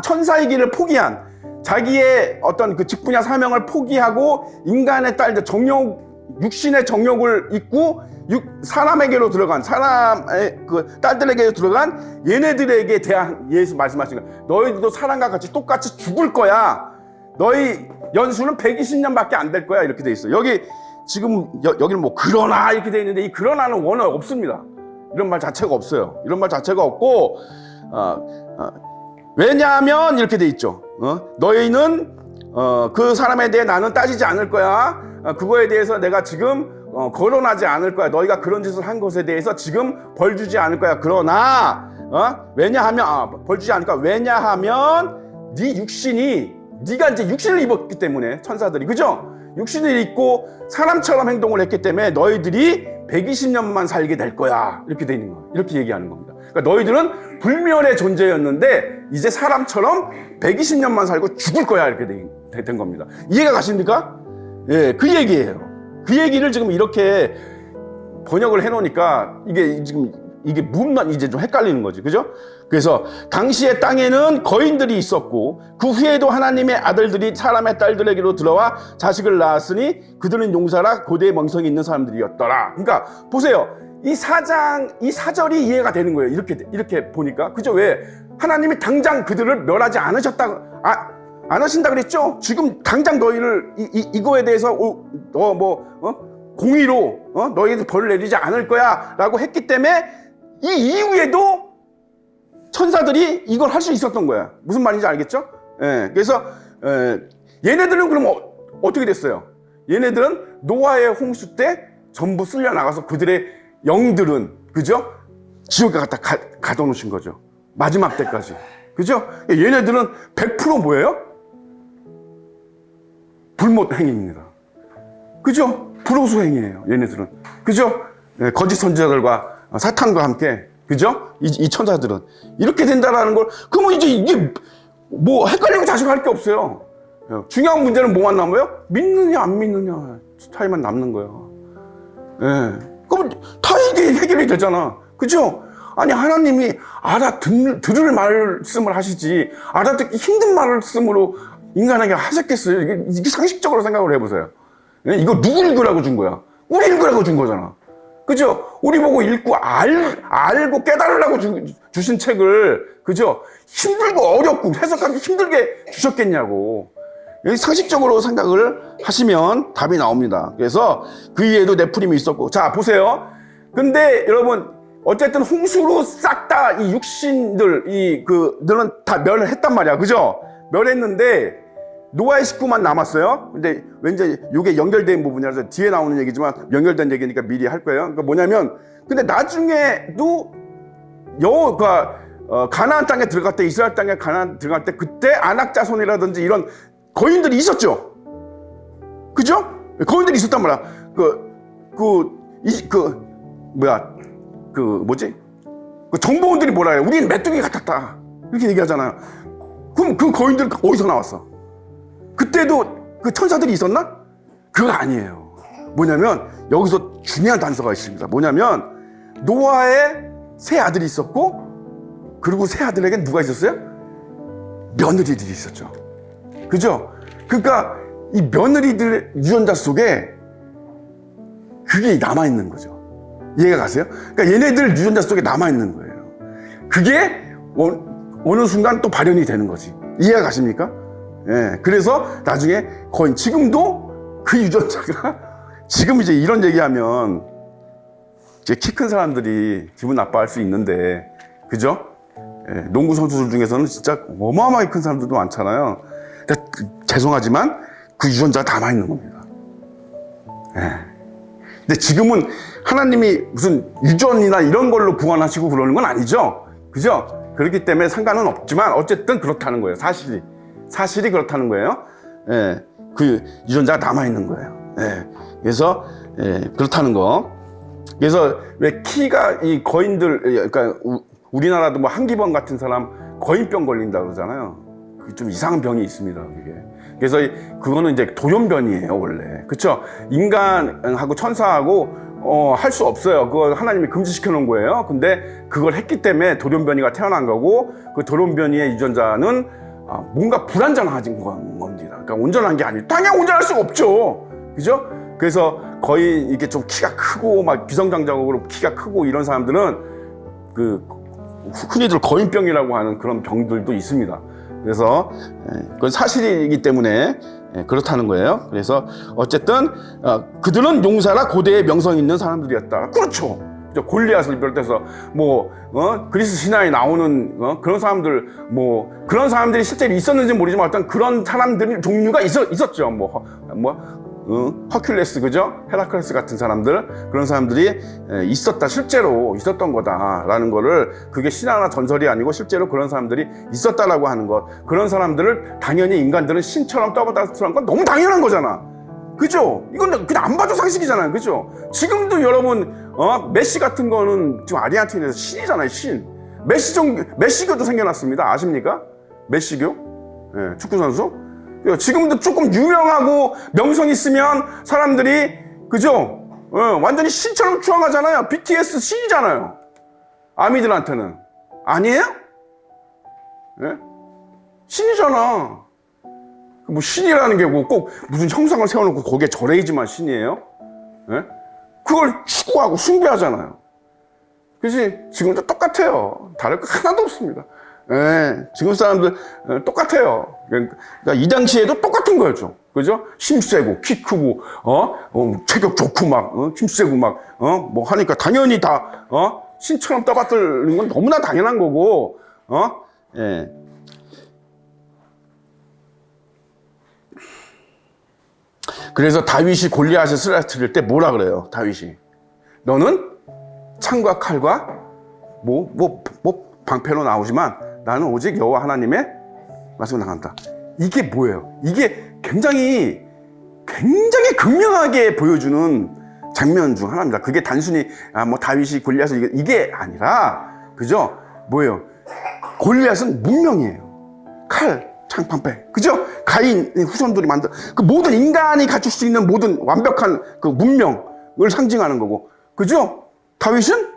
Speaker 1: 천사의 길을 포기한 자기의 어떤 그 직분야 사명을 포기하고 인간의 딸들 육신의 정욕을 입고 사람에게로 들어간 사람의 그 딸들에게로 들어간 얘네들에게 대한 예수 말씀하신 거예요. 너희들도 사람과 같이 똑같이 죽을 거야. 너희 연수는 120년밖에 안 될 거야 이렇게 돼 있어요. 여기 지금 여기는 뭐 그러나 이렇게 돼 있는데 이 그러나는 원어 없습니다. 이런 말 자체가 없어요. 이런 말 자체가 없고 왜냐하면 이렇게 돼 있죠. 너희는 그 사람에 대해 나는 따지지 않을 거야. 그거에 대해서 내가 지금 거론하지 않을 거야. 너희가 그런 짓을 한 것에 대해서 지금 벌 주지 않을 거야. 그러나 왜냐하면 벌 주지 않을 거야. 왜냐하면 네 육신이 네가 이제 육신을 입었기 때문에 천사들이 그죠? 육신을 입고 사람처럼 행동을 했기 때문에 너희들이 120년만 살게 될 거야. 이렇게 돼 있는 거야. 이렇게 얘기하는 겁니다. 그러니까 너희들은 불멸의 존재였는데 이제 사람처럼 120년만 살고 죽을 거야. 이렇게 된 겁니다. 이해가 가십니까? 예, 그 얘기예요. 그 얘기를 지금 이렇게 번역을 해놓으니까 이게 무슨 이제 좀 헷갈리는 거지, 그죠? 그래서 당시의 땅에는 거인들이 있었고 그 후에도 하나님의 아들들이 사람의 딸들에게로 들어와 자식을 낳았으니 그들은 용사라 고대의 명성이 있는 사람들이었더라. 그러니까 보세요, 이 4절이 이해가 되는 거예요. 이렇게 보니까 그죠? 왜 하나님이 당장 그들을 멸하지 않으신다 그랬죠? 지금 당장 너희를 이거에 대해서 공의로 너희들 벌을 내리지 않을 거야 라고 했기 때문에 이 이후에도 천사들이 이걸 할 수 있었던 거야. 무슨 말인지 알겠죠? 예, 그래서 얘네들은 그럼 어떻게 됐어요? 얘네들은 노아의 홍수 때 전부 쓸려 나가서 그들의 영들은 그죠? 지옥에 갖다 가둬놓으신 거죠. 마지막 때까지. 그죠? 얘네들은 100% 뭐예요? 불못 행위입니다. 그죠? 불호수 행위예요. 얘네들은. 그죠? 거짓 선지자들과 사탄과 함께. 그죠? 이 천사들은. 이렇게 된다라는 걸, 그러면 이제 이게 뭐 헷갈리고 자식할 게 없어요. 중요한 문제는 뭐만 남아요? 믿느냐, 안 믿느냐 차이만 남는 거예요. 예. 그럼 다 해결이 되잖아. 그죠? 아니, 하나님이 들을 말씀을 하시지, 알아듣기 힘든 말씀으로 인간에게 하셨겠어요? 이게 상식적으로 생각을 해보세요. 예? 이거 누구 읽으라고 준 거야? 우리 읽으라고 준 거잖아. 그죠? 우리 보고 읽고 알고 깨달으라고 주신 책을, 그죠? 힘들고 어렵고 해석하기 힘들게 주셨겠냐고. 상식적으로 생각을 하시면 답이 나옵니다. 그래서 그 이외에도 네프림이 있었고, 자 보세요. 근데 여러분 어쨌든 홍수로 싹 다 이 육신들 그들은 다 멸했단 말이야, 그죠? 멸했는데 노아의 식구만 남았어요. 근데 왠지 이게 연결된 부분이라서 뒤에 나오는 얘기지만 연결된 얘기니까 미리 할 거예요. 그러니까 뭐냐면, 근데 나중에도 여호가 가나안 땅에 들어갈 때, 이스라엘 땅에 가나안 들어갈 때 그때 아낙 자손이라든지 이런 거인들이 있었죠. 그죠? 거인들이 있었단 말이야. 그 정보원들이 뭐라 해요? 우린 메뚜기 같았다. 이렇게 얘기하잖아요. 그럼 그 거인들 어디서 나왔어? 그때도 그 천사들이 있었나? 그거 아니에요. 뭐냐면 여기서 중요한 단서가 있습니다. 뭐냐면 노아의 세 아들이 있었고, 그리고 세 아들에겐 누가 있었어요? 며느리들이 있었죠. 그죠? 그러니까 이 며느리들 유전자 속에 그게 남아있는 거죠. 이해가 가세요? 그러니까 얘네들 유전자 속에 남아있는 거예요. 그게 어느 순간 또 발현이 되는 거지. 이해가 가십니까? 예. 그래서 나중에 거의 지금도 그 유전자가 지금 이제 이런 얘기하면 이제 키 큰 사람들이 기분 나빠할 수 있는데, 그죠? 예. 농구 선수들 중에서는 진짜 어마어마하게 큰 사람들도 많잖아요. 죄송하지만 그 유전자가 남아있는 겁니다. 예. 근데 지금은 하나님이 무슨 유전이나 이런 걸로 구원하시고 그러는 건 아니죠. 그죠? 그렇기 때문에 상관은 없지만 어쨌든 그렇다는 거예요. 사실이 그렇다는 거예요. 예, 그 유전자가 남아있는 거예요. 예, 그래서 그렇다는 거. 그래서 왜 키가 이 거인들, 그러니까 우리나라도 뭐 한기범 같은 사람 거인병 걸린다 그러잖아요. 그게 좀 이상한 병이 있습니다. 그게. 그래서 그거는 이제 돌연변이에요, 원래. 그쵸? 인간하고 천사하고 할 수 없어요. 그거 하나님이 금지시켜 놓은 거예요. 근데 그걸 했기 때문에 돌연변이가 태어난 거고, 그 돌연변이의 유전자는 뭔가 불완전한 겁니다. 그러니까 온전한 게 아니에요. 당연히 온전할 수가 없죠. 그죠? 그래서 거의 이게 좀 키가 크고 막 비성장적으로 키가 크고 이런 사람들은 그 흔히들 거인병이라고 하는 그런 병들도 있습니다. 그래서 그건 사실이기 때문에 그렇다는 거예요. 그래서 어쨌든 그들은 용사라 고대의 명성 있는 사람들이었다. 그렇죠. 골리앗을 비롯해서 뭐 그리스 신화에 나오는 그런 사람들, 뭐 그런 사람들이 실제로 있었는지 모르지만 어떤 그런 사람들 종류가 있었죠. 허큘레스, 그죠? 헤라클레스 같은 사람들, 그런 사람들이 있었다, 실제로 있었던 거다라는 거를, 그게 신화나 전설이 아니고 실제로 그런 사람들이 있었다라고 하는 것, 그런 사람들을 당연히 인간들은 신처럼 떠받았다는 건 너무 당연한 거잖아. 그죠? 이건 그냥 안 봐도 상식이잖아요. 그죠? 지금도 여러분, 메시 같은 거는 지금 아르헨티나에서 신이잖아요, 신. 메시교도 생겨났습니다. 아십니까? 메시교? 예, 축구선수? 지금도 조금 유명하고 명성 있으면 사람들이, 그죠? 완전히 신처럼 추앙하잖아요. BTS 신이잖아요. 아미들한테는. 아니에요? 예? 신이잖아. 뭐 신이라는 게 뭐 꼭 무슨 형상을 세워놓고 거기에 절해야지만 신이에요? 예? 그걸 추구하고 숭배하잖아요. 그래서 지금도 똑같아요. 다를 거 하나도 없습니다. 예, 지금 사람들 똑같아요. 그러니까 이 당시에도 똑같은 거였죠. 그죠? 힘세고, 키 크고, 체격 좋고, 막, 힘세고, 막, 뭐 하니까 당연히 다, 신처럼 떠받드는 건 너무나 당연한 거고, 예. 그래서 다윗이 골리앗을 쓰러뜨릴 때 뭐라 그래요? 다윗이. 너는 창과 칼과 방패로 나오지만 나는 오직 여호와 하나님의 말씀을 나간다. 이게 뭐예요? 이게 굉장히 극명하게 보여주는 장면 중 하나입니다. 그게 단순히 다윗이 골리앗을 이게 아니라, 그죠? 뭐예요? 골리앗은 문명이에요. 칼, 창판패, 그죠? 가인의 후손들이 만든 그 모든 인간이 갖출 수 있는 모든 완벽한 그 문명을 상징하는 거고, 그죠? 다윗은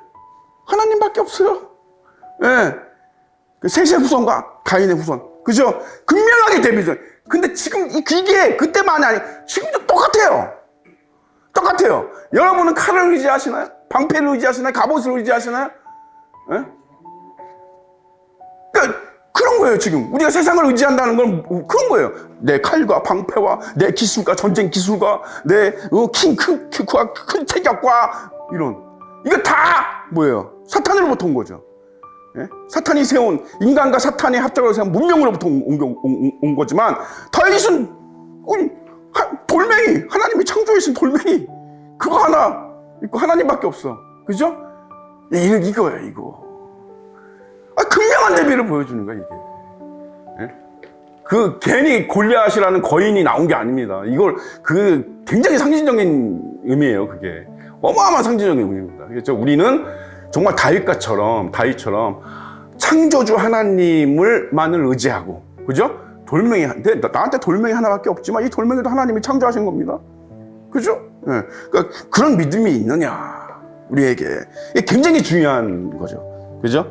Speaker 1: 하나님밖에 없어요. 예. 셋의 후손과 가인의 후손, 그죠? 극명하게 대비죠. 근데 지금 이게 그때만이 아니고 지금도 똑같아요. 똑같아요. 여러분은 칼을 의지하시나요? 방패를 의지하시나요? 갑옷을 의지하시나요? 예? 그 그런 거예요. 지금 우리가 세상을 의지한다는 건 그런 거예요. 내 칼과 방패와 내 기술과 전쟁 기술과 내 키와 큰 체격과 이런 이거 다 뭐예요? 사탄으로부터 온 거죠. 예? 사탄이 세운 인간과 사탄이 합작으로 세운 문명으로부터 온 거지만 다윗은 돌멩이 하나님이 창조하신 돌멩이 그거 하나 있고 하나님밖에 없어. 그죠? 이거예요 이거. 극명한 대비를 보여주는 거야 이게. 예? 그 괜히 골리앗이라는 거인이 나온 게 아닙니다. 이걸 굉장히 상징적인 의미예요. 그게 어마어마한 상징적인 의미입니다. 그렇죠? 우리는 정말 다윗처럼 창조주 하나님을만을 의지하고, 그죠? 돌멩이 나한테 돌멩이 하나밖에 없지만 이 돌멩이도 하나님이 창조하신 겁니다. 그죠? 예. 그러니까 그런 믿음이 있느냐 우리에게 이게 굉장히 중요한 거죠. 그죠?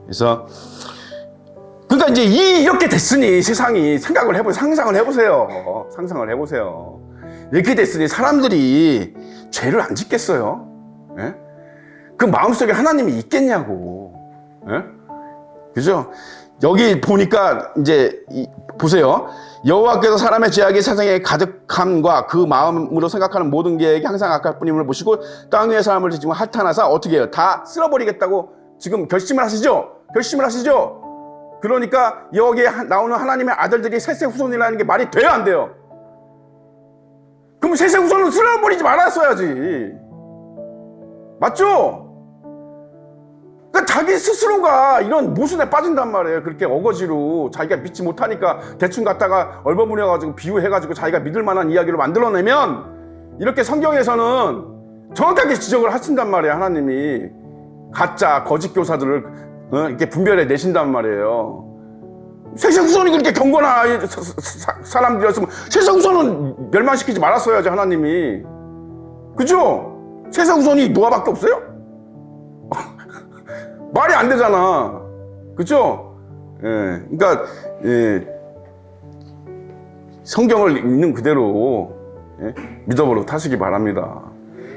Speaker 1: 그래서 그러니까 이제 이렇게 됐으니 세상이 상상을 해보세요. 이렇게 됐으니 사람들이 죄를 안 짓겠어요? 예? 그 마음속에 하나님이 있겠냐고. 예? 그죠? 여기 보니까 이제 보세요. 여호와께서 사람의 죄악이 세상에 가득함과 그 마음으로 생각하는 모든 계획이 항상 악할 뿐임을 보시고 땅 위의 사람을 지금 한탄하사 어떻게 해요? 다 쓸어버리겠다고 지금 결심을 하시죠? 그러니까 여기에 나오는 하나님의 아들들이 셋의 후손이라는 게 말이 돼요, 안 돼요? 그럼 셋의 후손은 쓸어버리지 말았어야지. 맞죠? 그러니까 자기 스스로가 이런 모순에 빠진단 말이에요. 그렇게 어거지로 자기가 믿지 못하니까 대충 갖다가 얼버무려가지고 비유해가지고 자기가 믿을 만한 이야기를 만들어내면 이렇게 성경에서는 정확하게 지적을 하신단 말이에요. 하나님이 가짜 거짓 교사들을 이렇게 분별해 내신단 말이에요. 셋의 후손이 그렇게 경건한 사람들이었으면 셋의 후손은 멸망시키지 말았어야지 하나님이. 그죠? 셋의 후손이 노아밖에 없어요? 말이 안 되잖아. 그죠? 예. 그러니까 성경을 있는 그대로 믿어보러 타시기 바랍니다.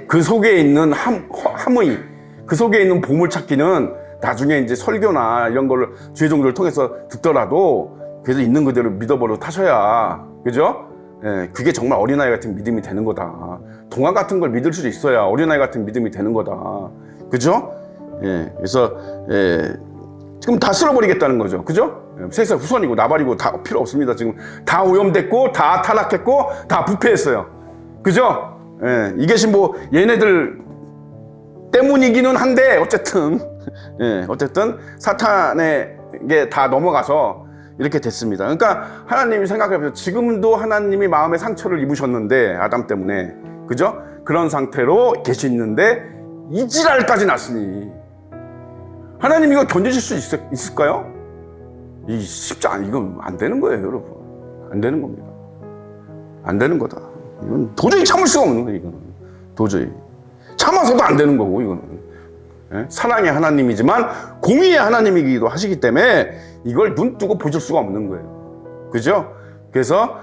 Speaker 1: 그 속에 있는 함의, 그 속에 있는 보물찾기는 나중에 이제 설교나 이런 거를 주의종들을 통해서 듣더라도 그래서 있는 그대로 믿어보러 타셔야, 그죠? 예, 그게 정말 어린아이 같은 믿음이 되는 거다. 동화 같은 걸 믿을 수 있어야 어린아이 같은 믿음이 되는 거다. 그죠? 예, 그래서 지금 다 쓸어버리겠다는 거죠. 그죠? 셋의 후손이고 나발이고 다 필요 없습니다. 지금 다 오염됐고 다 타락했고 다 부패했어요. 그죠? 예, 이게 지금 뭐 얘네들 때문이기는 한데 어쨌든 사탄에게 다 넘어가서 이렇게 됐습니다. 그러니까 하나님이 생각해보세요. 지금도 하나님이 마음의 상처를 입으셨는데 아담 때문에, 그죠? 그런 상태로 계시는데 이 지랄까지 났으니 하나님 이거 견디실 수 있을까요? 쉽지 않아. 이건 안 되는 거예요, 여러분. 안 되는 겁니다. 안 되는 거다. 이건 도저히 참을 수가 없는 거예요, 이거는. 도저히. 참아서도 안 되는 거고, 이거는. 예? 사랑의 하나님이지만 공의의 하나님이기도 하시기 때문에 이걸 눈 뜨고 보실 수가 없는 거예요. 그죠? 그래서,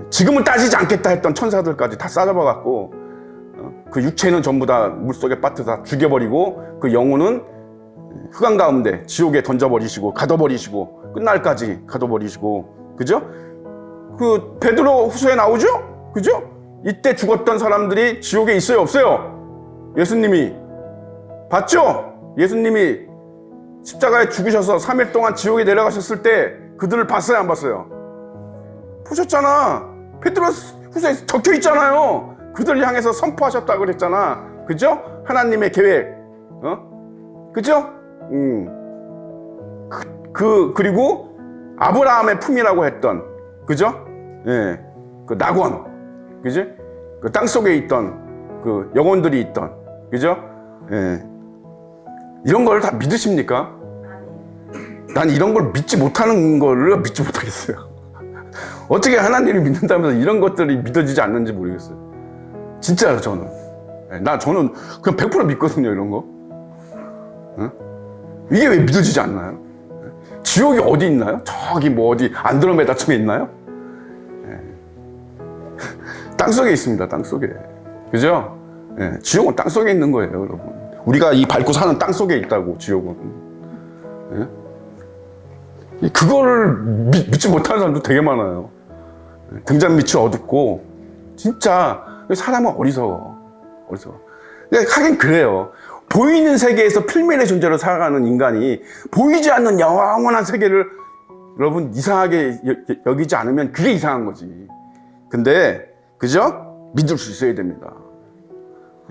Speaker 1: 지금은 따지지 않겠다 했던 천사들까지 다 싸잡아갖고, 그 육체는 전부 다 물속에 빠뜨려 다 죽여버리고 그 영혼은 흑암 가운데 지옥에 던져버리시고 가둬버리시고 끝날까지 가둬버리시고. 그죠? 그 베드로 후서에 나오죠? 그죠? 이때 죽었던 사람들이 지옥에 있어요, 없어요? 예수님이 봤죠? 예수님이 십자가에 죽으셔서 3일 동안 지옥에 내려가셨을 때 그들을 봤어요, 안 봤어요? 보셨잖아. 베드로 후서에 적혀 있잖아요. 그들 향해서 선포하셨다고 그랬잖아. 그죠? 하나님의 계획. 그죠? 그리고 아브라함의 품이라고 했던, 그죠? 예. 그 낙원. 그죠? 그 땅속에 있던 그 영혼들이 있던, 그죠? 예. 이런 걸 다 믿으십니까? 난 이런 걸 믿지 못하는 거를 믿지 못하겠어요. 어떻게 하나님을 믿는다면서 이런 것들이 믿어지지 않는지 모르겠어요. 진짜요, 저는. 저는 그냥 100% 믿거든요, 이런 거. 응? 이게 왜 믿어지지 않나요? 지옥이 어디 있나요? 저기 뭐 어디 안드로메다층에 있나요? 땅속에 있습니다, 땅속에. 그죠? 지옥은 땅속에 있는 거예요, 여러분. 우리가 이 밟고 사는 땅속에 있다고, 지옥은. 그거를 믿지 못하는 사람도 되게 많아요. 등잔 밑이 어둡고 진짜 사람은 어리석어. 하긴 그래요. 보이는 세계에서 필면의 존재로 살아가는 인간이 보이지 않는 영원한 세계를 여러분 이상하게 여기지 않으면 그게 이상한 거지. 근데 그죠? 믿을 수 있어야 됩니다.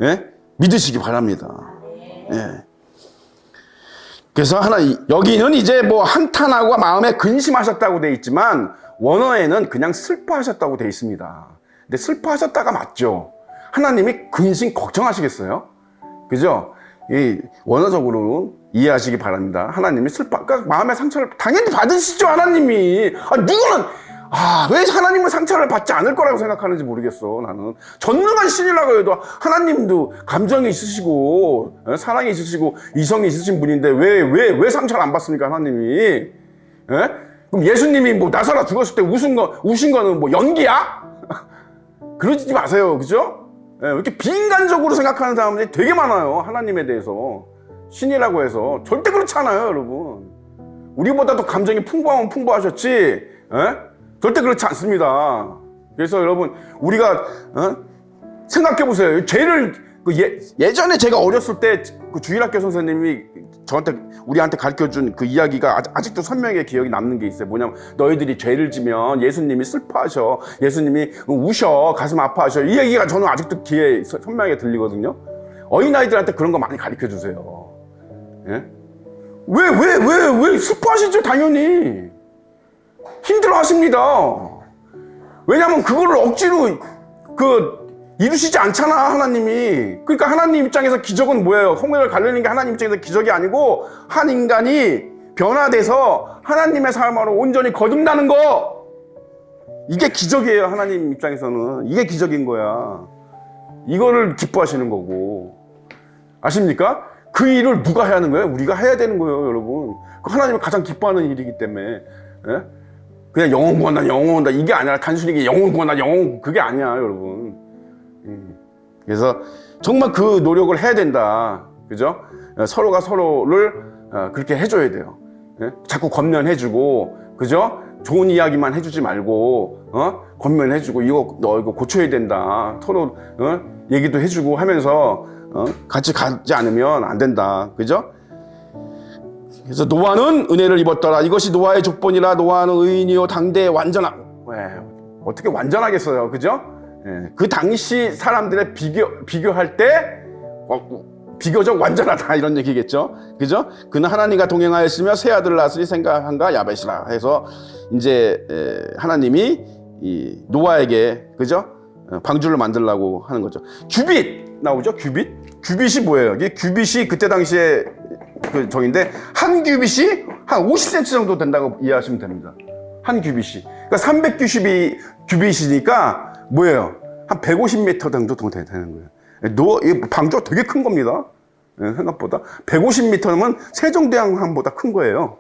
Speaker 1: 예? 믿으시기 바랍니다. 예. 그래서 여기는 이제 뭐 한탄하고 마음에 근심하셨다고 돼 있지만 원어에는 그냥 슬퍼하셨다고 돼 있습니다. 근데 슬퍼하셨다가 맞죠? 하나님이 근심 걱정하시겠어요? 그죠? 이 원어적으로 이해하시기 바랍니다. 하나님이 그러니까 마음의 상처를 당연히 받으시죠, 하나님이. 누구는 왜 하나님은 상처를 받지 않을 거라고 생각하는지 모르겠어. 나는 전능한 신이라고 해도 하나님도 감정이 있으시고 사랑이 있으시고 이성이 있으신 분인데 왜 상처를 안 받습니까, 하나님이? 예? 그럼 예수님이 뭐 나사로 죽었을 때 우신 거는 뭐 연기야? 그러지 마세요, 그죠? 예, 이렇게 비인간적으로 생각하는 사람들이 되게 많아요, 하나님에 대해서. 신이라고 해서 절대 그렇지 않아요, 여러분. 우리보다도 감정이 풍부하면 풍부하셨지, 예? 절대 그렇지 않습니다. 그래서 여러분, 우리가 생각해 보세요. 죄를 예전에 제가 어렸을 때 그 주일학교 선생님이 우리한테 가르쳐준 그 이야기가 아직도 선명하게 기억이 남는 게 있어요. 뭐냐면 너희들이 죄를 지면 예수님이 슬퍼하셔, 예수님이 우셔, 가슴 아파하셔. 이 얘기가 저는 아직도 귀에 선명하게 들리거든요. 어린아이들한테 그런 거 많이 가르쳐 주세요. 예? 왜 슬퍼하시죠? 당연히 힘들어 하십니다. 왜냐하면 그거를 억지로 이루시지 않잖아, 하나님이. 그러니까 하나님 입장에서 기적은 뭐예요? 홍해를 가르는 게 하나님 입장에서 기적이 아니고 한 인간이 변화돼서 하나님의 삶으로 온전히 거듭나는 거, 이게 기적이에요. 하나님 입장에서는 이게 기적인 거야. 이거를 기뻐하시는 거고, 아십니까? 그 일을 누가 해야 하는 거예요? 우리가 해야 되는 거예요, 여러분. 하나님이 가장 기뻐하는 일이기 때문에. 예? 그냥 영혼 구한다, 이게 아니라 단순히 영혼 구한다, 그게 아니야, 여러분. 그래서 정말 그 노력을 해야 된다, 그죠? 서로가 서로를 그렇게 해줘야 돼요. 예? 자꾸 권면해주고, 그죠? 좋은 이야기만 해주지 말고, 권면해주고, 너 이거 고쳐야 된다, 서로 얘기도 해주고 하면서 같이 가지 않으면 안 된다, 그죠? 그래서 노아는 은혜를 입었더라. 이것이 노아의 족본이라. 노아는 의인이요 당대의 어떻게 완전하겠어요, 그죠? 예, 그 당시 사람들의 비교할 때 비교적 완전하다, 이런 얘기겠죠, 그죠? 그는 하나님과 동행하였으며 새 아들을 낳았으니 생각한가 야벳이라 해서 이제 하나님이 이 노아에게, 그죠? 방주를 만들려고 하는 거죠. 규빗 나오죠, 규빗이 뭐예요? 이게 규빗이 그때 당시에 그 정인데, 한 규빗이 한 50cm 정도 된다고 이해하시면 됩니다. 한 규빗이. 그러니까 390규빗이니까 뭐예요? 한 150m 정도 되는 거예요. 이 방주가 되게 큰 겁니다. 생각보다. 150m면 세종대왕함보다 큰 거예요.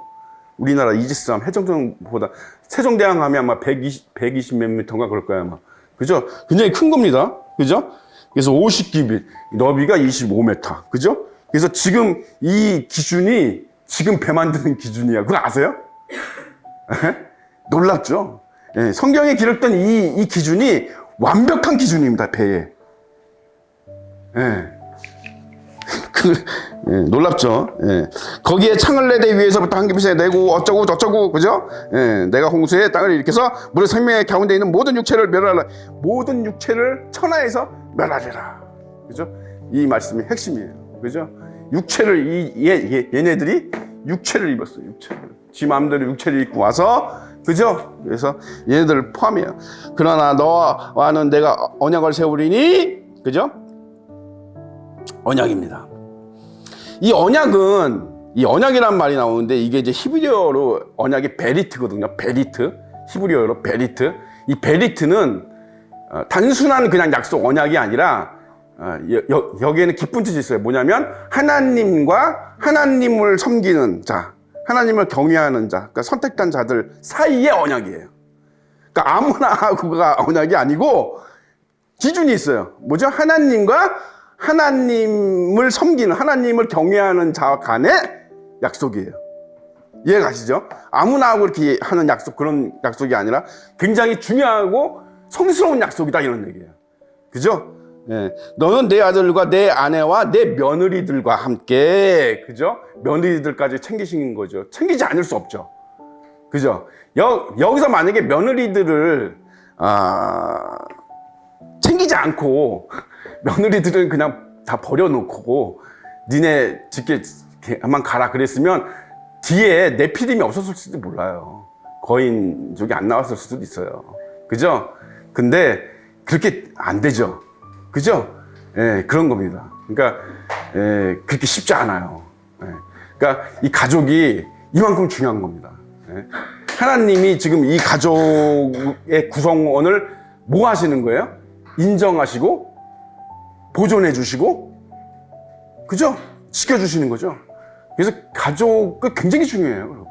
Speaker 1: 우리나라 이지스함 해적정보다. 세종대왕함이 아마 120 몇 미터인가 그럴 거예요, 아마. 그죠? 굉장히 큰 겁니다. 그죠? 그래서 50규빗, 너비가 25m. 그죠? 그래서 지금 이 기준이 지금 배 만드는 기준이야. 그거 아세요? 놀랍죠? 예, 성경에 기록된 이 기준이 완벽한 기준입니다, 배에. 예. 놀랍죠? 예. 거기에 창을 내대 위에서부터 한 규빗에 내고 어쩌고 저쩌고, 그죠? 예. 내가 홍수에 땅을 일으켜서 물의 생명의 가운데 있는 모든 육체를 멸하라. 모든 육체를 천하에서 멸하리라. 그죠? 이 말씀이 핵심이에요. 그죠? 육체를 얘네들이 육체를 입었어요. 지 마음대로 육체를 입고 와서, 그죠? 그래서 얘네들을 포함해요. 그러나 너와는 내가 언약을 세우리니, 그죠? 언약입니다. 이 언약이란 말이 나오는데, 이게 이제 히브리어로 언약이 베리트거든요. 베리트. 히브리어로 베리트. 이 베리트는 단순한 그냥 약속 언약이 아니라 여기에는 깊은 뜻이 있어요. 뭐냐면 하나님과 하나님을 섬기는 자, 하나님을 경외하는 자, 그러니까 선택된 자들 사이의 언약이에요. 그러니까 아무나 하고가 언약이 아니고 기준이 있어요. 뭐죠? 하나님과 하나님을 섬기는, 하나님을 경외하는 자 간의 약속이에요. 이해 가시죠? 아무나 하고 이렇게 하는 약속, 그런 약속이 아니라 굉장히 중요하고 성스러운 약속이다, 이런 얘기예요. 그죠? 예. 너는 내 아들과 내 아내와 내 며느리들과 함께, 그죠? 며느리들까지 챙기시는 거죠. 챙기지 않을 수 없죠. 그죠? 여기서 만약에 며느리들을 챙기지 않고 며느리들은 그냥 다 버려놓고 니네 집게만 가라 그랬으면 뒤에 내피림이 없었을 수도 몰라요. 거인족이 안 나왔을 수도 있어요. 그죠? 근데 그렇게 안 되죠. 그죠? 예, 그런 겁니다. 그러니까 그렇게 쉽지 않아요. 예. 그러니까 이 가족이 이만큼 중요한 겁니다. 예. 하나님이 지금 이 가족의 구성원을 뭐 하시는 거예요? 인정하시고 보존해 주시고, 그죠? 지켜주시는 거죠. 그래서 가족은 굉장히 중요해요, 여러분.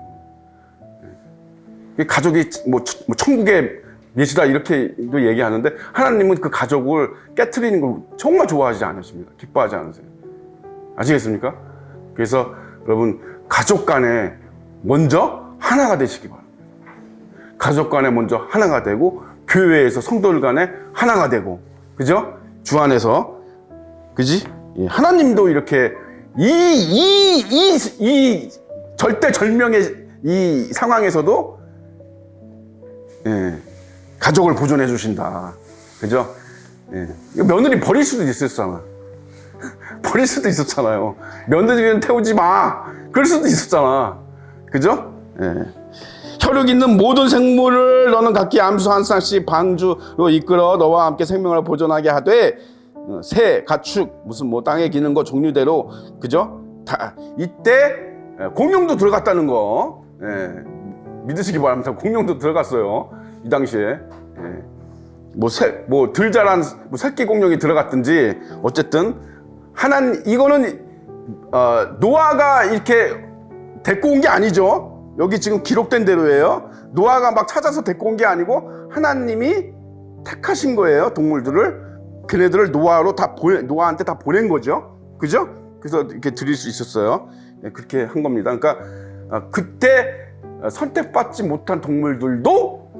Speaker 1: 가족이 뭐 천국의 예시다 이렇게도 얘기하는데, 하나님은 그 가족을 깨트리는 걸 정말 좋아하지 않으십니다. 기뻐하지 않으세요. 아시겠습니까? 그래서 여러분, 가족 간에 먼저 하나가 되시기 바랍니다. 가족 간에 먼저 하나가 되고, 교회에서 성도들 간에 하나가 되고, 그죠? 주 안에서, 그지? 예, 하나님도 이렇게 이 절대절명의 이 상황에서도 가족을 보존해 주신다. 그죠? 예. 며느리 버릴 수도 있었잖아. 버릴 수도 있었잖아요. 며느리는 태우지 마. 그럴 수도 있었잖아. 그죠? 예. 혈육 있는 모든 생물을 너는 각기 암수 한 쌍씩 방주로 이끌어 너와 함께 생명을 보존하게 하되, 새, 가축, 무슨 뭐 땅에 기는 거 종류대로, 그죠? 다 이때 공룡도 들어갔다는 거, 믿으시기 바랍니다. 공룡도 들어갔어요. 이 당시에. 뭐 덜 자란 뭐 새끼 공룡이 들어갔든지, 어쨌든 이거는 노아가 이렇게 데리고 온 게 아니죠. 여기 지금 기록된 대로예요. 노아가 막 찾아서 데리고 온 게 아니고 하나님이 택하신 거예요. 동물들을. 걔네들을 노아한테 다 보낸 거죠. 그죠? 그래서 이렇게 드릴 수 있었어요. 그렇게 한 겁니다. 그러니까 그때 선택받지 못한 동물들도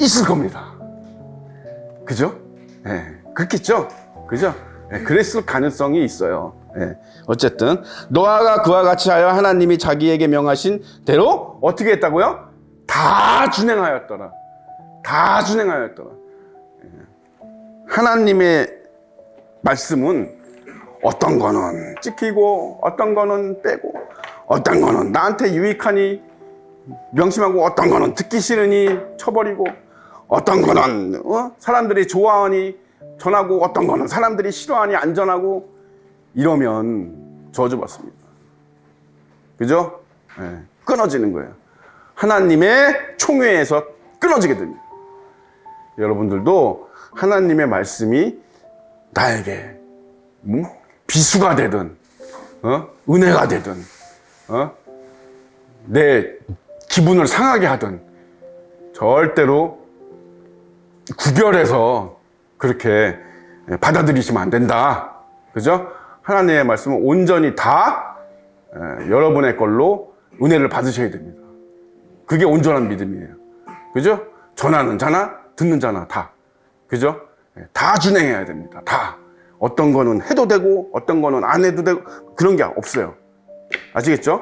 Speaker 1: 있을 겁니다. 그죠? 그렇겠죠? 그죠? 그랬을 가능성이 있어요. 어쨌든 노아가 그와 같이 하여 하나님이 자기에게 명하신 대로 어떻게 했다고요? 다 준행하였더라. 다 준행하였더라. 하나님의 말씀은 어떤 거는 지키고 어떤 거는 빼고 어떤 거는 나한테 유익하니 명심하고 어떤 거는 듣기 싫으니 쳐버리고 어떤 거는 사람들이 좋아하니 전하고 어떤 거는 사람들이 싫어하니 안 전하고, 이러면 저주받습니다. 그죠? 끊어지는 거예요. 하나님의 총회에서 끊어지게 됩니다. 여러분들도 하나님의 말씀이 나에게 비수가 되든 은혜가 되든 내 기분을 상하게 하든 절대로 구별해서 그렇게 받아들이시면 안 된다. 그죠? 하나님의 말씀은 온전히 다 여러분의 걸로 은혜를 받으셔야 됩니다. 그게 온전한 믿음이에요. 그죠? 전하는 자나 듣는 자나 다. 그죠? 다 준행해야 됩니다. 다. 어떤 거는 해도 되고 어떤 거는 안 해도 되고 그런 게 없어요. 아시겠죠?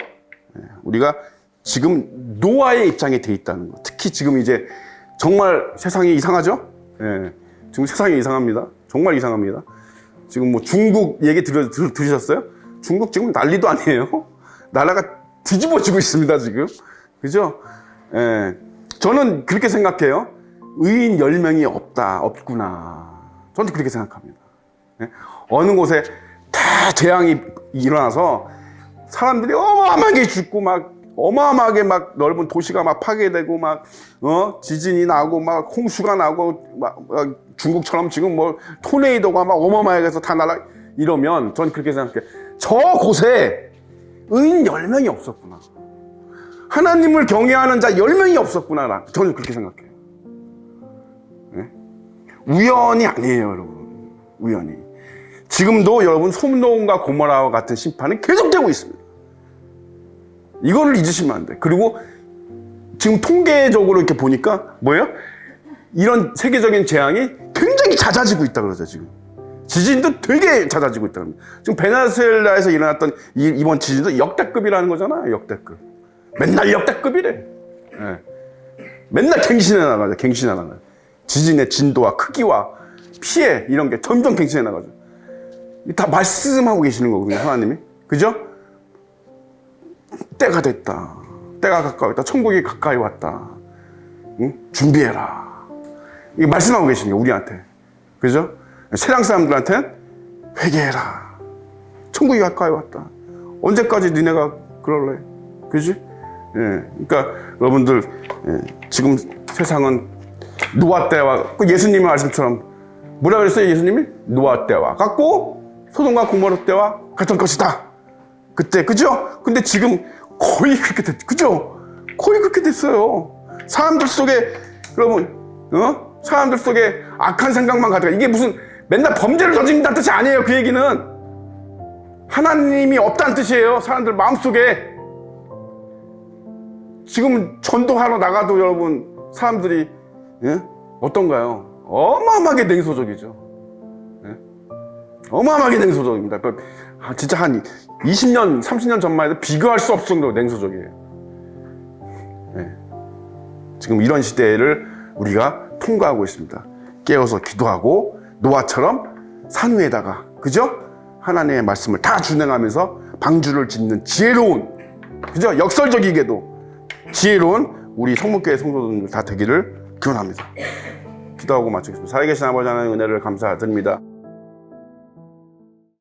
Speaker 1: 우리가 지금 노아의 입장에 돼 있다는 거. 특히 지금 이제 정말 세상이 이상하죠? 지금 세상이 이상합니다. 정말 이상합니다. 지금 뭐 중국 얘기 들으셨어요? 중국 지금 난리도 아니에요. 나라가 뒤집어지고 있습니다, 지금. 그죠? 저는 그렇게 생각해요. 의인 10명이 없구나. 저는 그렇게 생각합니다. 어느 곳에 다 재앙이 일어나서 사람들이 어마어마하게 죽고 막 어마어마하게 막 넓은 도시가 막 파괴되고 막 지진이 나고 막 홍수가 나고 막 중국처럼 지금 뭐 토네이도가 막 어마어마하게 해서 다 이러면 전 그렇게 생각해요. 저 곳에 의인 10명이 없었구나. 하나님을 경외하는 자 10명이 없었구나. 저는 그렇게 생각해요. 우연이 아니에요, 여러분. 우연이. 지금도 여러분 소돔과 고모라와 같은 심판은 계속되고 있습니다. 이거를 잊으시면 안 돼. 그리고 지금 통계적으로 이렇게 보니까 뭐예요? 이런 세계적인 재앙이 굉장히 잦아지고 있다 그러죠, 지금. 지진도 되게 잦아지고 있다. 지금 베네수엘라에서 일어났던 이번 지진도 역대급이라는 거잖아요, 역대급. 맨날 역대급이래. 예. 맨날 갱신해 나가죠, 갱신해 나가요. 지진의 진도와 크기와 피해 이런 게 점점 갱신해 나가죠. 다 말씀하고 계시는 거거든요, 하나님이. 그죠? 때가 됐다. 때가 가까웠다. 천국이 가까이 왔다. 응? 준비해라. 이게 말씀하고 계시는 거예요, 우리한테. 그죠? 세상 사람들한테는 회개해라. 천국이 가까이 왔다. 언제까지 니네가 그럴래? 그지? 예. 그러니까 여러분들, 예. 지금 세상은 노아 때와, 예수님의 말씀처럼 뭐라 그랬어요, 예수님이? 노아 때와 같고 소돔과 고모라 때와 같은 것이다. 그때, 그죠? 근데 지금 거의 그렇게 됐, 그죠? 거의 그렇게 됐어요. 사람들 속에, 여러분, 사람들 속에 악한 생각만 가득해. 이게 무슨 맨날 범죄를 저지른다는 뜻이 아니에요. 그 얘기는 하나님이 없다는 뜻이에요. 사람들 마음속에. 지금 전도하러 나가도 여러분 사람들이, 예? 어떤가요? 어마어마하게 냉소적이죠. 예? 어마어마하게 냉소적입니다. 진짜 한 20년, 30년 전만 해도 비교할 수 없을 정도로 냉소적이에요. 예. 지금 이런 시대를 우리가 통과하고 있습니다. 깨어서 기도하고 노아처럼 산 위에다가, 그죠? 하나님의 말씀을 다 준행하면서 방주를 짓는 지혜로운, 그죠? 역설적이게도 지혜로운 우리 성문교회 성도들 다 되기를 기원합니다. 기도하고 마치겠습니다. 살아계신 아버지 하나님의 은혜를 감사드립니다.